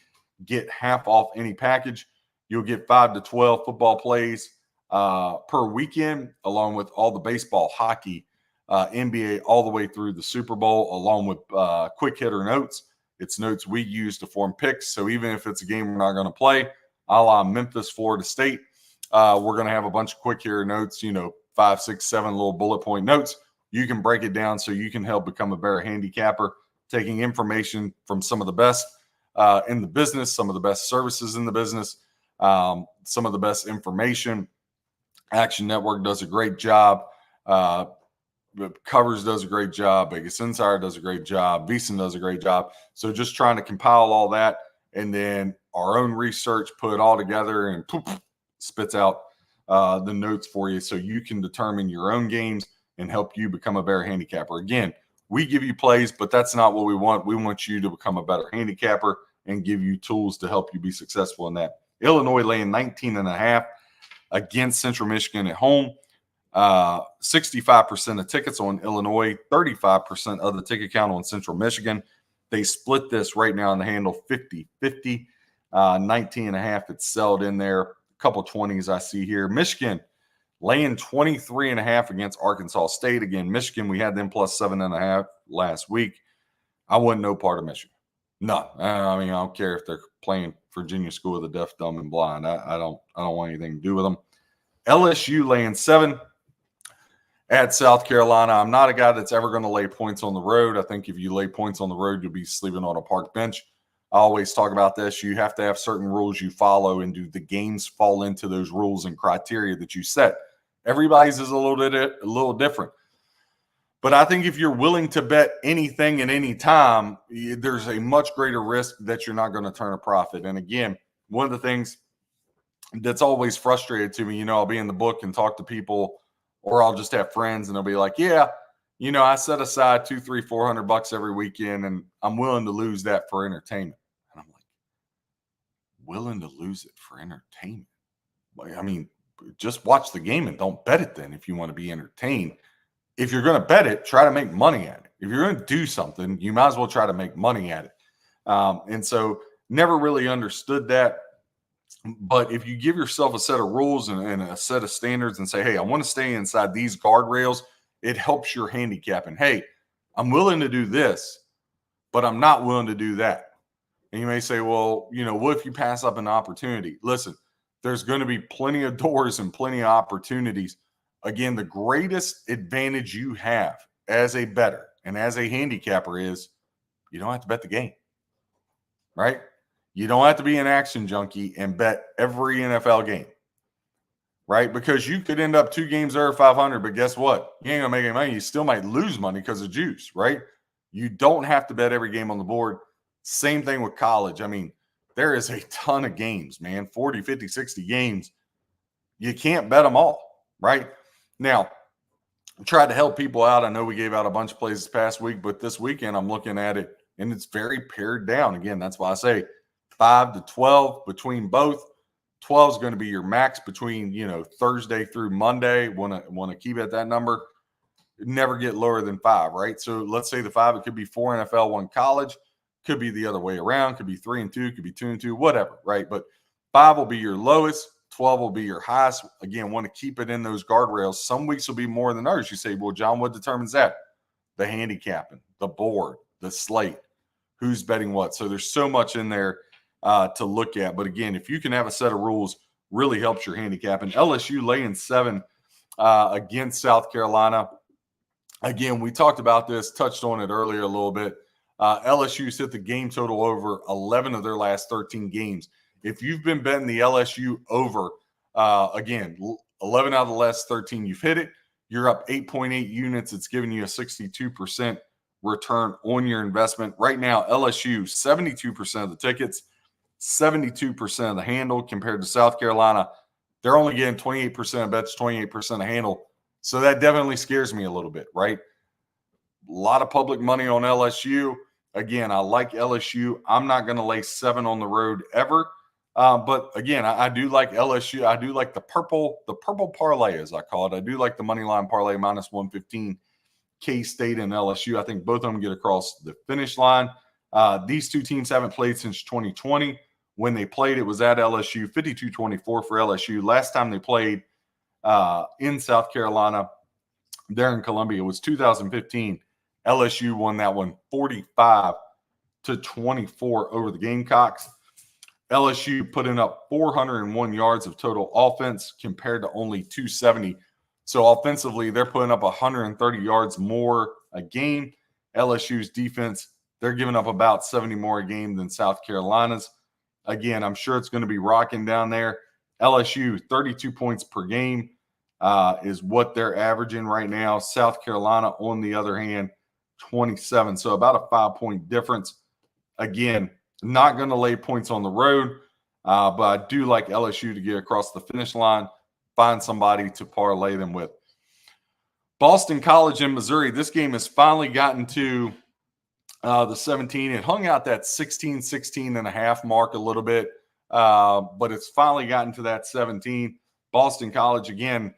Get half off any package. You'll get 5 to 12 football plays per weekend, along with all the baseball, hockey, NBA, all the way through the Super Bowl, along with quick hitter notes. It's notes we use to form picks. So even if it's a game we're not going to play, a la Memphis, Florida State, we're going to have a bunch of quick hitter notes, 5, 6, 7 little bullet point notes. You can break it down so you can help become a better handicapper, taking information from some of the best in the business, some of the best services in the business, some of the best information. Action Network does a great job. Covers does a great job. Vegas Insider does a great job. VSiN does a great job. So just trying to compile all that and then our own research, put it all together and poof, spits out the notes for you so you can determine your own games and help you become a better handicapper. Again, we give you plays, but that's not what we want. We want you to become a better handicapper and give you tools to help you be successful in that. Illinois laying 19.5 against Central Michigan at home. 65% of tickets on Illinois, 35% of the ticket count on Central Michigan. They split this right now on the handle 50-50. 19.5, it's sold in there. A couple 20s I see here. Michigan laying 23.5 against Arkansas State. Again, Michigan, we had them plus 7.5 last week. I want no part of Michigan. None. I don't care if they're playing Virginia School of the Deaf, Dumb, and Blind. I don't want anything to do with them. LSU laying 7 at South Carolina. I'm not a guy that's ever going to lay points on the road. I think if you lay points on the road, you'll be sleeping on a park bench. I always talk about this. You have to have certain rules you follow, and do the games fall into those rules and criteria that you set? Everybody's is a little different. But I think if you're willing to bet anything at any time, there's a much greater risk that you're not going to turn a profit. And again, one of the things that's always frustrated to me, I'll be in the book and talk to people, or I'll just have friends and they'll be like, yeah, I set aside $200, $300, $400 every weekend and I'm willing to lose that for entertainment. And I'm like, willing to lose it for entertainment? Just watch the game and don't bet it then if you want to be entertained. If you're going to bet it, try to make money at it. If you're going to do something, you might as well try to make money at it. And so never really understood that. But if you give yourself a set of rules and a set of standards and say, hey, I want to stay inside these guardrails, it helps your handicapping. Hey, I'm willing to do this, but I'm not willing to do that. And you may say, well, what if you pass up an opportunity? Listen, there's going to be plenty of doors and plenty of opportunities. Again, the greatest advantage you have as a bettor and as a handicapper is you don't have to bet the game, right? You don't have to be an action junkie and bet every NFL game, right? Because you could end up 2 games over 500, but guess what? You ain't going to make any money. You still might lose money because of juice, right? You don't have to bet every game on the board. Same thing with college. There is a ton of games, man, 40, 50, 60 games. You can't bet them all, right? Now, I tried to help people out. I know we gave out a bunch of plays this past week, but this weekend I'm looking at it, and it's very pared down. Again, that's why I say 5 to 12 between both. 12 is going to be your max between, Thursday through Monday. Want to keep it at that number. Never get lower than 5, right? So let's say the 5, it could be 4 NFL, 1 college. Could be the other way around. Could be 3 and 2. Could be 2 and 2. Whatever, right? But 5 will be your lowest. 12 will be your highest. Again, want to keep it in those guardrails. Some weeks will be more than others. You say, well, John, what determines that? The handicapping, the board, the slate, who's betting what. So there's so much in there to look at. But again, if you can have a set of rules, really helps your handicapping. LSU laying 7 against South Carolina. Again, we talked about this, touched on it earlier a little bit. LSU's hit the game total over 11 of their last 13 games. if you've been betting the LSU over, again, 11 out of the last 13, you've hit it. You're up 8.8 units. It's giving you a 62% return on your investment. Right now, LSU, 72% of the tickets, 72% of the handle compared to South Carolina. They're only getting 28% of bets, 28% of handle. So that definitely scares me a little bit, right? A lot of public money on LSU. Again, I like LSU. I'm not going to lay 7 on the road ever. But again, I do like LSU. I do like the purple parlay, as I call it. I do like the money line parlay minus 115, K-State and LSU. I think both of them get across the finish line. These two teams haven't played since 2020. When they played, it was at LSU, 52-24 for LSU. Last time they played in South Carolina, there in Columbia, it was 2015. LSU won that one 45-24 over the Gamecocks. LSU putting up 401 yards of total offense compared to only 270. So offensively, they're putting up 130 yards more a game. LSU's defense, they're giving up about 70 more a game than South Carolina's. Again, I'm sure it's going to be rocking down there. LSU, 32 points per game is what they're averaging right now. South Carolina, on the other hand, 27. So about a 5-point difference. Again, not going to lay points on the road, but I do like LSU to get across the finish line, find somebody to parlay them with. Boston College and Missouri, this game has finally gotten to the 17. It hung out that 16 and a half mark a little bit, but it's finally gotten to that 17. Boston College, again,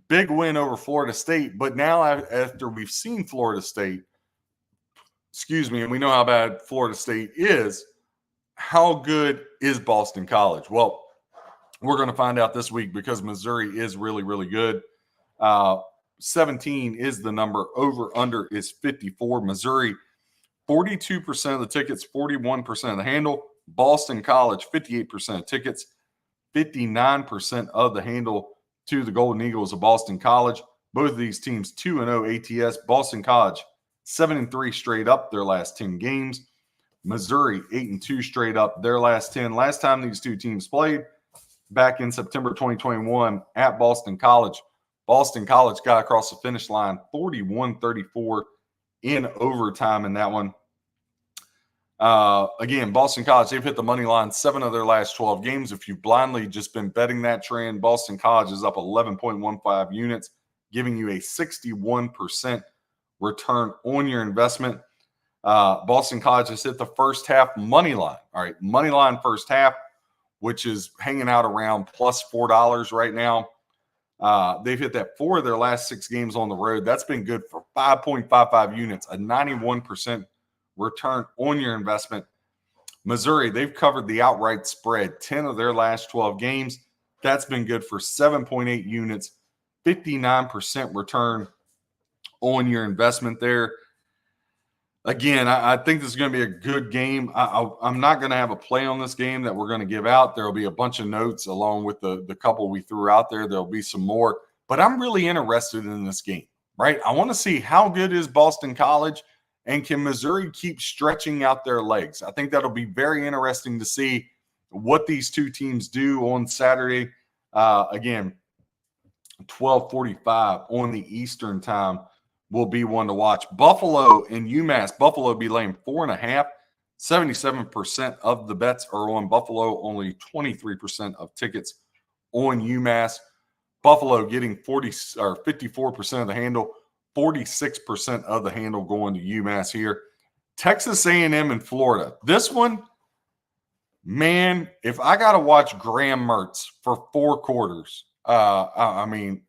big win over Florida State, but now after we've seen Florida State, and we know how bad Florida State is, how good is Boston College? Well, we're going to find out this week because Missouri is really, really good. 17 is the number. Over under is 54. Missouri, 42% of the tickets, 41% of the handle. Boston College, 58% of tickets, 59% of the handle to the Golden Eagles of Boston College. Both of these teams 2-0 ATS. Boston College 7-3 straight up their last 10 games. Missouri 8-2 straight up their last 10. Last time these two teams played, back in September 2021 at Boston College. Boston College got across the finish line 41-34 in overtime in that one. Again, Boston College, they've hit the money line 7 of their last 12 games. If you've blindly just been betting that trend, Boston College is up 11.15 units, giving you a 61% return on your investment. Boston College has hit the first half money line. All right, money line first half, which is hanging out around plus $4 right now. They've hit that 4 of their last 6 games on the road. That's been good for 5.55 units, a 91% return on your investment. Missouri, they've covered the outright spread 10 of their last 12 games. That's been good for 7.8 units, 59% return on your investment there. Again, I think this is going to be a good game. I'm not going to have a play on this game that we're going to give out. There will be a bunch of notes along with the couple we threw out there. There'll be some more. But I'm really interested in this game, right? I want to see how good is Boston College, and can Missouri keep stretching out their legs? I think that'll be very interesting to see what these two teams do on Saturday. Again, 12:45 on the Eastern time will be one to watch. Buffalo and UMass. Buffalo be laying 4.5. 77% of the bets are on Buffalo. Only 23% of tickets on UMass. Buffalo getting 54% of the handle. 46% of the handle going to UMass here. Texas A&M and Florida. This one, man, if I got to watch Graham Mertz for 4 quarters, I mean,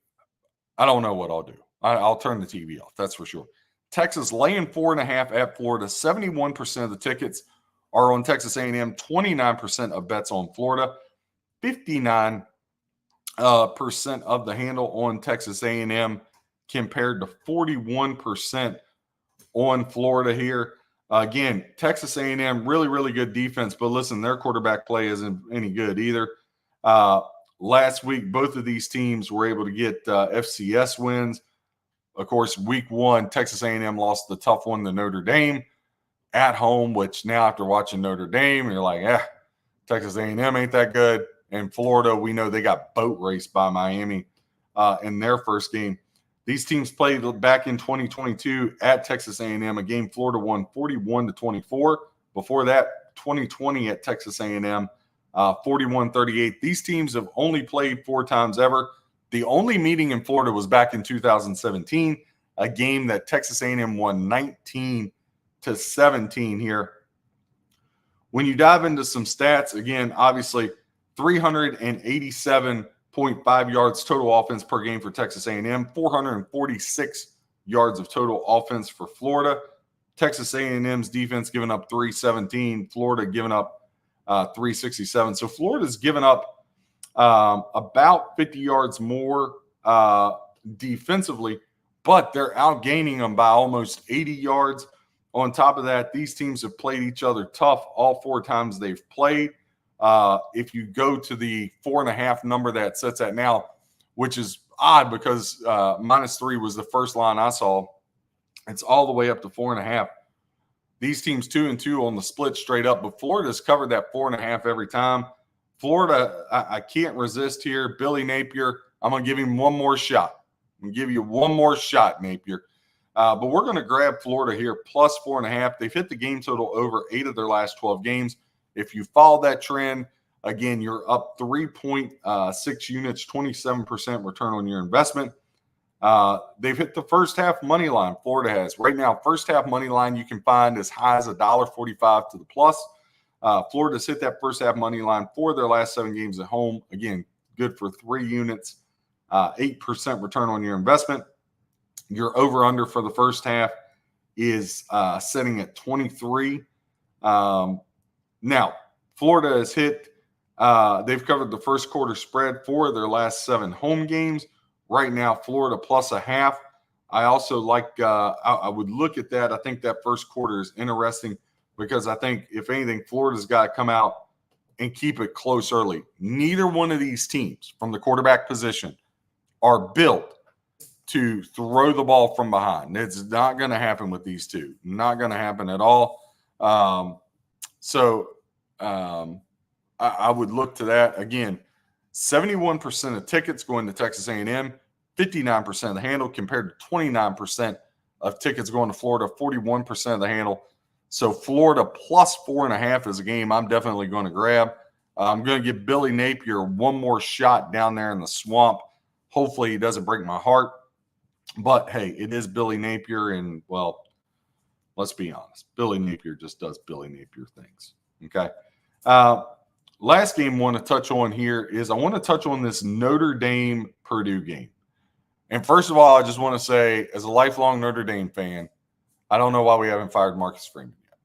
I don't know what I'll do. I'll turn the TV off, that's for sure. Texas laying 4.5 at Florida. 71% of the tickets are on Texas A&M. 29% of bets on Florida. 59% of the handle on Texas A&M compared to 41% on Florida here. Again, Texas A&M, really, really good defense. But listen, their quarterback play isn't any good either. Last week, both of these teams were able to get FCS wins. Of course, week 1, Texas A&M lost the tough one to Notre Dame at home, which now after watching Notre Dame, you're like, Texas A&M ain't that good. And Florida, we know they got boat raced by Miami in their first game. These teams played back in 2022 at Texas A&M, a game Florida won 41-24. Before that, 2020 at Texas A&M, 41-38. These teams have only played 4 times ever. The only meeting in Florida was back in 2017, a game that Texas A&M won 19-17 here. When you dive into some stats, again, obviously 387.5 yards total offense per game for Texas A&M, 446 yards of total offense for Florida. Texas A&M's defense giving up 317, Florida giving up 367. So Florida's given up about 50 yards more defensively, but they're outgaining them by almost 80 yards. On top of that, these teams have played each other tough all 4 times they've played. If you go to the 4.5 number that sets at now, which is odd because -3 was the first line I saw, it's all the way up to 4.5. These teams 2-2 on the split straight up, but Florida's covered that 4.5 every time. Florida, I can't resist here. Billy Napier, I'm going to give him one more shot. I'm going to give you one more shot, Napier. But we're going to grab Florida here, plus 4.5. They've hit the game total over 8 of their last 12 games. If you follow that trend, again, you're up 3.6 units, 27% return on your investment. They've hit the first half money line. Florida has. Right now, first half money line you can find as high as $1.45 to the plus. Florida's hit that first half money line for their last 7 games at home. Again, good for 3 units, 8% return on your investment. Your over-under for the first half is setting at 23. Now, Florida has hit, they've covered the first quarter spread for their last 7 home games. Right now, Florida plus 0.5. I also like, I would look at that. I think that first quarter is interesting because I think, if anything, Florida's got to come out and keep it close early. Neither one of these teams from the quarterback position are built to throw the ball from behind. It's not going to happen with these two. Not going to happen at all. I would look to that. Again, 71% of tickets going to Texas A&M, 59% of the handle compared to 29% of tickets going to Florida, 41% of the handle. So Florida plus 4.5 is a game I'm definitely going to grab. I'm going to give Billy Napier one more shot down there in the swamp. Hopefully he doesn't break my heart. But, hey, it is Billy Napier, and, well, let's be honest. Billy Napier just does Billy Napier things, okay? Last game I want to touch on here is I want to touch on this Notre Dame-Purdue game. And first of all, I just want to say, as a lifelong Notre Dame fan, I don't know why we haven't fired Marcus Freeman yet,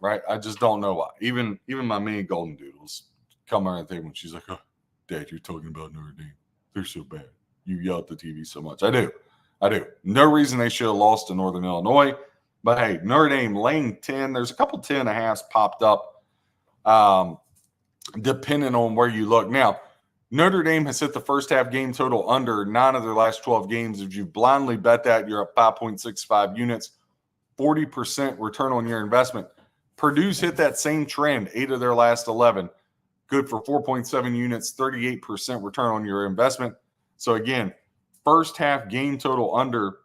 right? I just don't know why. Even my mini Golden Doodles come around the table and she's like, oh, Dad, you're talking about Notre Dame. They're so bad. You yell at the TV so much. I do. No reason they should have lost to Northern Illinois. But, hey, Notre Dame laying 10. There's a couple 10.5s popped up depending on where you look. Now, Notre Dame has hit the first half game total under 9 of their last 12 games. If you blindly bet that, you're up 5.65 units, 40% return on your investment. Purdue's hit that same trend, 8 of their last 11. Good for 4.7 units, 38% return on your investment. So, again, first half game total under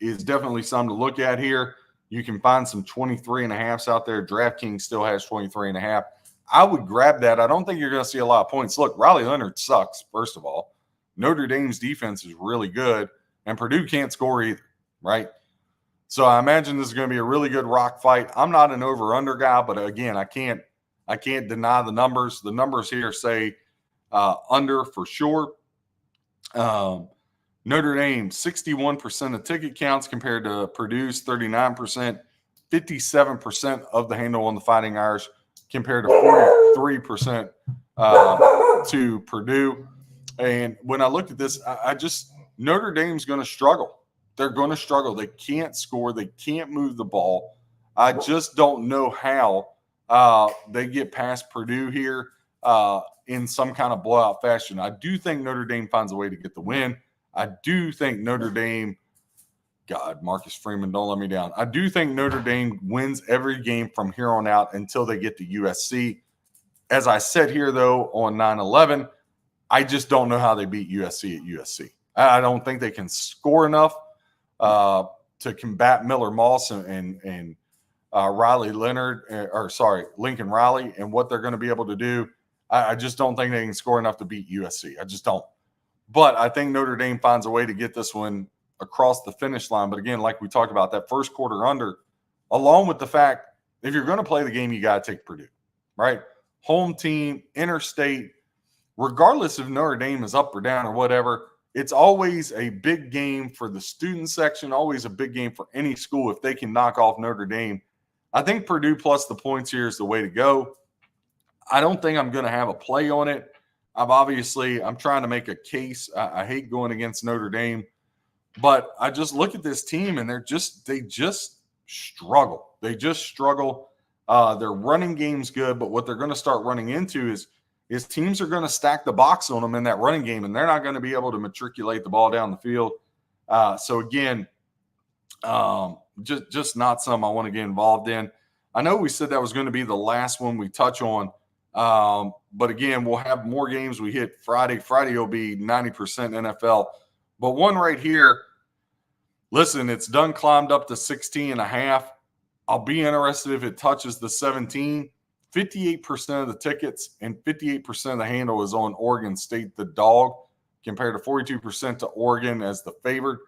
is definitely something to look at here. You can find some 23.5s out there. DraftKings still has 23.5. I would grab that. I don't think you're going to see a lot of points. Look, Riley Leonard sucks, first of all. Notre Dame's defense is really good, and Purdue can't score either, right? So I imagine this is going to be a really good rock fight. I'm not an over-under guy, but, again, I can't deny the numbers. The numbers here say under for sure. Notre Dame, 61% of ticket counts compared to Purdue's 39%, 57% of the handle on the Fighting Irish compared to 43% to Purdue. And when I looked at this, Notre Dame's going to struggle. They're going to struggle. They can't score. They can't move the ball. I just don't know how they get past Purdue here in some kind of blowout fashion. I do think Notre Dame finds a way to get the win. I do think Notre Dame, God, Marcus Freeman, don't let me down. I do think Notre Dame wins every game from here on out until they get to USC. As I said here, though, on 9/11, I just don't know how they beat USC at USC. I don't think they can score enough to combat Miller Moss and Riley Leonard, Lincoln Riley, and what they're going to be able to do. I just don't think they can score enough to beat USC. I just don't. But I think Notre Dame finds a way to get this one across the finish line. But again, like we talked about, that first quarter under, along with the fact if you're going to play the game, you got to take Purdue, right? Home team, interstate, regardless if Notre Dame is up or down or whatever, it's always a big game for the student section, always a big game for any school if they can knock off Notre Dame. I think Purdue plus the points here is the way to go. I don't think I'm going to have a play on it. I'm trying to make a case. I hate going against Notre Dame, but I just look at this team and they just struggle. They just struggle. Their running game's good, but what they're going to start running into is teams are going to stack the box on them in that running game, and they're not going to be able to matriculate the ball down the field. So again, just not something I want to get involved in. I know we said that was going to be the last one we touch on, but again, we'll have more games we hit Friday. Friday will be 90% NFL. But one right here, listen, it's done climbed up to 16.5. I'll be interested if it touches the 17. 58% of the tickets and 58% of the handle is on Oregon State, the dog, compared to 42% to Oregon as the favored.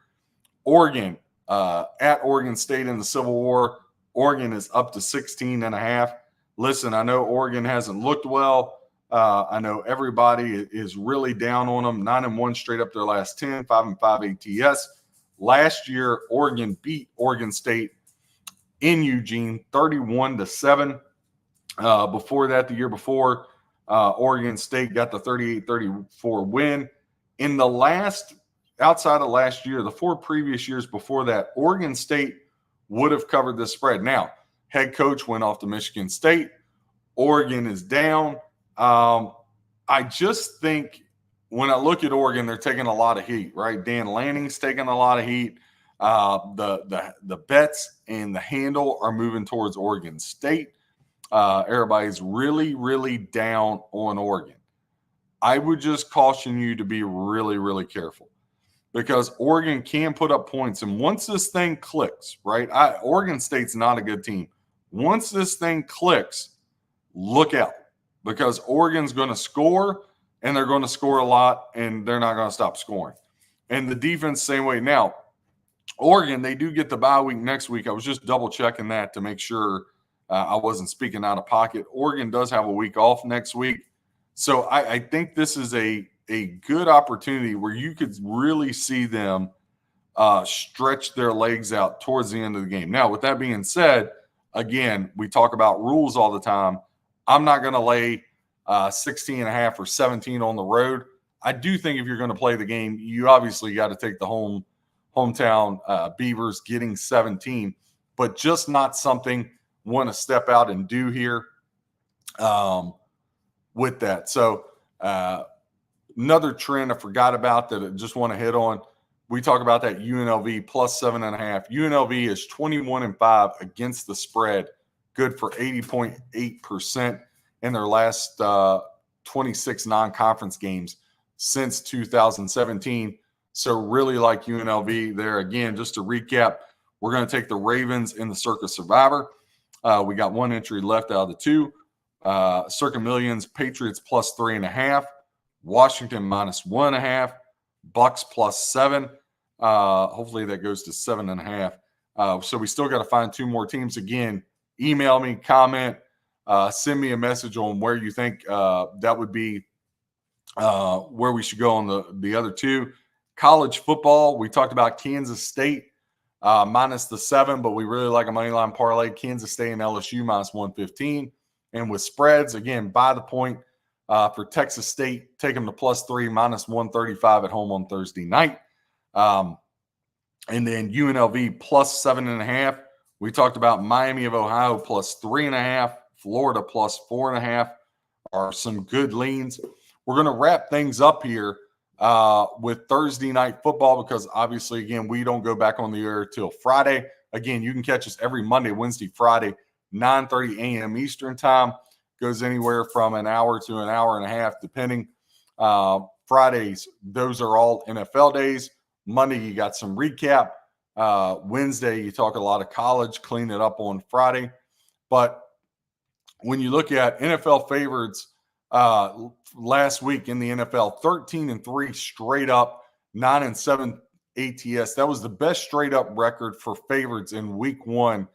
Oregon, at Oregon State in the Civil War, Oregon is up to 16.5. Listen, I know Oregon hasn't looked well. I know everybody is really down on them. 9-1 straight up their last 10, 5-5 ATS. Last year, Oregon beat Oregon State in Eugene 31-7. Before that, the year before, Oregon State got the 38-34 win. In the outside of last year, the 4 previous years before that, Oregon State would have covered this spread. Now, head coach went off to Michigan State. Oregon is down. I just think when I look at Oregon, they're taking a lot of heat, right? Dan Lanning's taking a lot of heat. The bets and the handle are moving towards Oregon State. Everybody's really, really down on Oregon. I would just caution you to be really, really careful because Oregon can put up points. And once this thing clicks, right? Oregon State's not a good team. Once this thing clicks, look out because Oregon's going to score and they're going to score a lot and they're not going to stop scoring. And the defense, same way. Now, Oregon, they do get the bye week next week. I was just double checking that to make sure I wasn't speaking out of pocket. Oregon does have a week off next week. So I think this is a good opportunity where you could really see them stretch their legs out towards the end of the game. Now, with that being said, again, we talk about rules all the time. I'm not going to lay 16.5 or 17 on the road. I do think if you're going to play the game, you obviously got to take the hometown Beavers getting 17, but just not something want to step out and do here with that. So another trend I forgot about that I just want to hit on. We talk about that UNLV plus 7.5. UNLV is 21-5 against the spread, good for 80.8% in their last 26 non-conference games since 2017. So really like UNLV there. Again, just to recap, we're going to take the Ravens in the Circa Survivor. We got one entry left out of the 2. Circa Millions, Patriots plus 3.5. Washington minus 1.5. Bucks plus 7. Hopefully that goes to 7.5. So we still got to find 2 more teams. Again, email me, comment, send me a message on where you think that would be where we should go on the other 2. College football, we talked about Kansas State minus the 7, but we really like a money line parlay. Kansas State and LSU minus 115. And with spreads, again, buy the point for Texas State. Take them to plus 3, minus 135 at home on Thursday night. And then UNLV plus 7.5. We talked about Miami of Ohio plus 3.5. Florida plus 4.5 are some good leans. We're going to wrap things up here with Thursday night football because obviously, again, we don't go back on the air till Friday. Again, you can catch us every Monday, Wednesday, Friday, 9:30 a.m. Eastern time. goes anywhere from an hour to an hour and a half, depending. Fridays, those are all NFL days. Monday, you got some recap. Wednesday, you talk a lot of college, clean it up on Friday. But when you look at NFL favorites last week in the NFL, 13-3 straight up, 9-7 ATS. That was the best straight up record for favorites in week one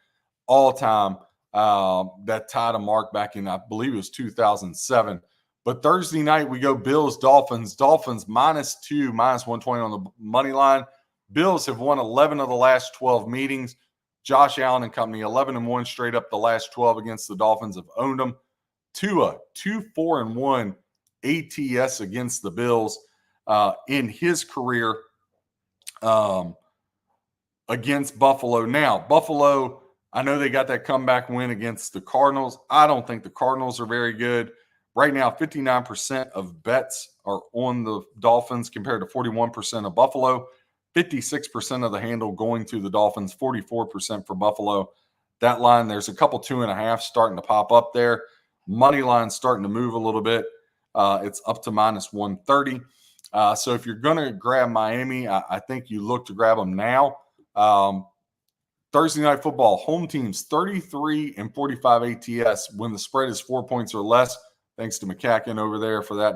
all time. That tied a mark back in, I believe it was 2007. But Thursday night, we go Bills, Dolphins. Dolphins -2, -120 on the money line. Bills have won 11 of the last 12 meetings. Josh Allen and company, 11-1 straight up the last 12 against the Dolphins, have owned them. Tua, 2-4-1 ATS against the Bills in his career against Buffalo. Now, Buffalo, I know they got that comeback win against the Cardinals. I don't think the Cardinals are very good. Right now, 59% of bets are on the Dolphins compared to 41% of Buffalo. 56% of the handle going to the Dolphins, 44% for Buffalo. That line, there's a couple 2.5 starting to pop up there. Money line starting to move a little bit. It's up to -130. So if you're going to grab Miami, I think you look to grab them now. Thursday Night Football, home teams 33-45 ATS when the spread is 4 points or less. Thanks to McCacken over there for that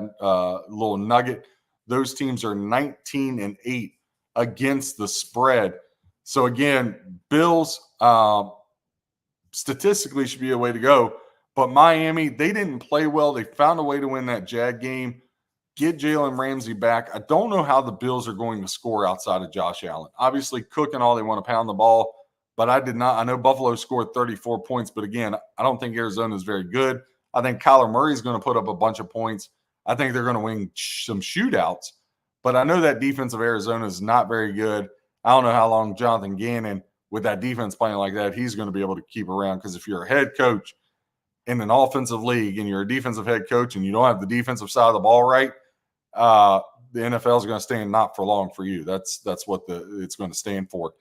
little nugget. Those teams are 19-8 against the spread. So again, Bills statistically should be a way to go. But Miami, they didn't play well. They found a way to win that Jag game. Get Jalen Ramsey back. I don't know how the Bills are going to score outside of Josh Allen. Obviously, Cook and all, they want to pound the ball. But I know Buffalo scored 34 points. But again, I don't think Arizona is very good. I think Kyler Murray is going to put up a bunch of points. I think they're going to win some shootouts. But I know that defense of Arizona is not very good. I don't know how long Jonathan Gannon, with that defense playing like that, he's going to be able to keep around. Because if you're a head coach in an offensive league and you're a defensive head coach and you don't have the defensive side of the ball right, the NFL is going to stand not for long for you. That's what it's going to stand for.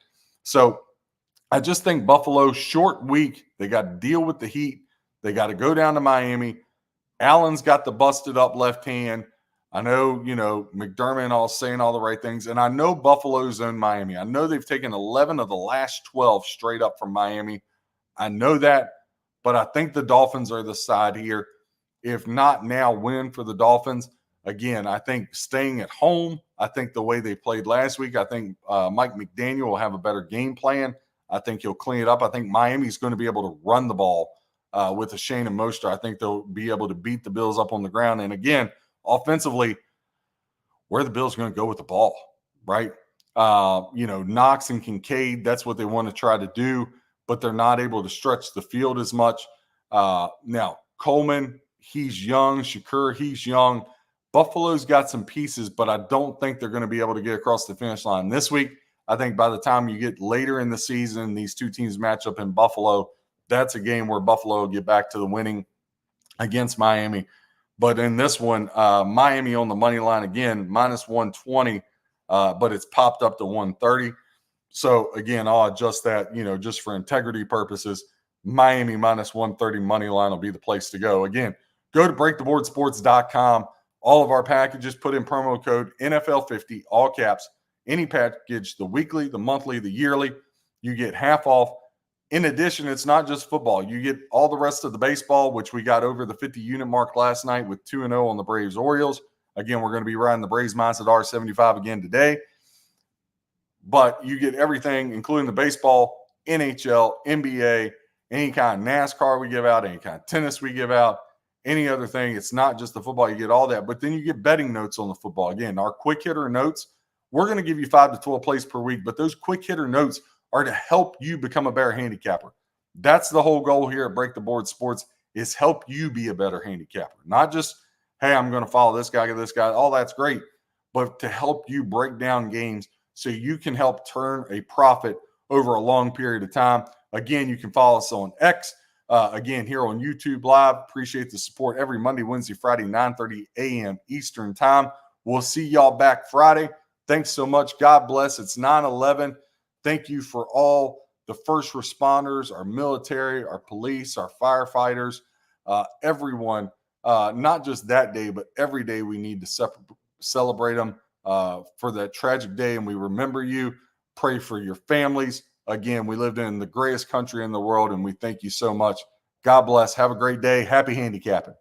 So I just think Buffalo, short week, they got to deal with the heat. They got to go down to Miami. Allen's got the busted up left hand. I know, McDermott all saying all the right things. And I know Buffalo's owned Miami. I know they've taken 11 of the last 12 straight up from Miami. I know that. But I think the Dolphins are the side here. If not now, win for the Dolphins. Again, I think staying at home, I think the way they played last week, I think Mike McDaniel will have a better game plan. I think he'll clean it up. I think Miami's going to be able to run the ball with a Shane and Mostert. I think they'll be able to beat the Bills up on the ground. And again, offensively, where are the Bills going to go with the ball, right? Knox and Kincaid, that's what they want to try to do, but they're not able to stretch the field as much. Now, Coleman, he's young. Shakur, he's young. Buffalo's got some pieces, but I don't think they're going to be able to get across the finish line this week. I think by the time you get later in the season, these two teams match up in Buffalo. That's a game where Buffalo will get back to the winning against Miami. But in this one, Miami on the money line again, -120, but it's popped up to 130. So again, I'll adjust that, just for integrity purposes. Miami -130 money line will be the place to go. Again, go to breaktheboardsports.com. All of our packages, put in promo code NFL50, all caps. Any package, the weekly, the monthly, the yearly, you get half off. In addition, it's not just football. You get all the rest of the baseball, which we got over the 50-unit mark last night with 2-0 on the Braves-Orioles. Again, we're going to be riding the Braves Mindset R75 again today. But you get everything, including the baseball, NHL, NBA, any kind of NASCAR we give out, any kind of tennis we give out, any other thing. It's not just the football. You get all that. But then you get betting notes on the football. Again, our quick hitter notes, we're going to give you 5 to 12 plays per week. But those quick hitter notes are to help you become a better handicapper. That's the whole goal here at Break the Board Sports, is help you be a better handicapper. Not just, hey, I'm going to follow this guy, all that's great, but to help you break down games so you can help turn a profit over a long period of time. Again, you can follow us on X. Again, here on YouTube Live. Appreciate the support every Monday, Wednesday, Friday, 9:30 a.m. Eastern Time. We'll see y'all back Friday. Thanks so much. God bless. It's 9/11. Thank you for all the first responders, our military, our police, our firefighters, everyone, not just that day, but every day we need to celebrate them for that tragic day. And we remember you, pray for your families. Again, we lived in the greatest country in the world, and we thank you so much. God bless. Have a great day. Happy handicapping.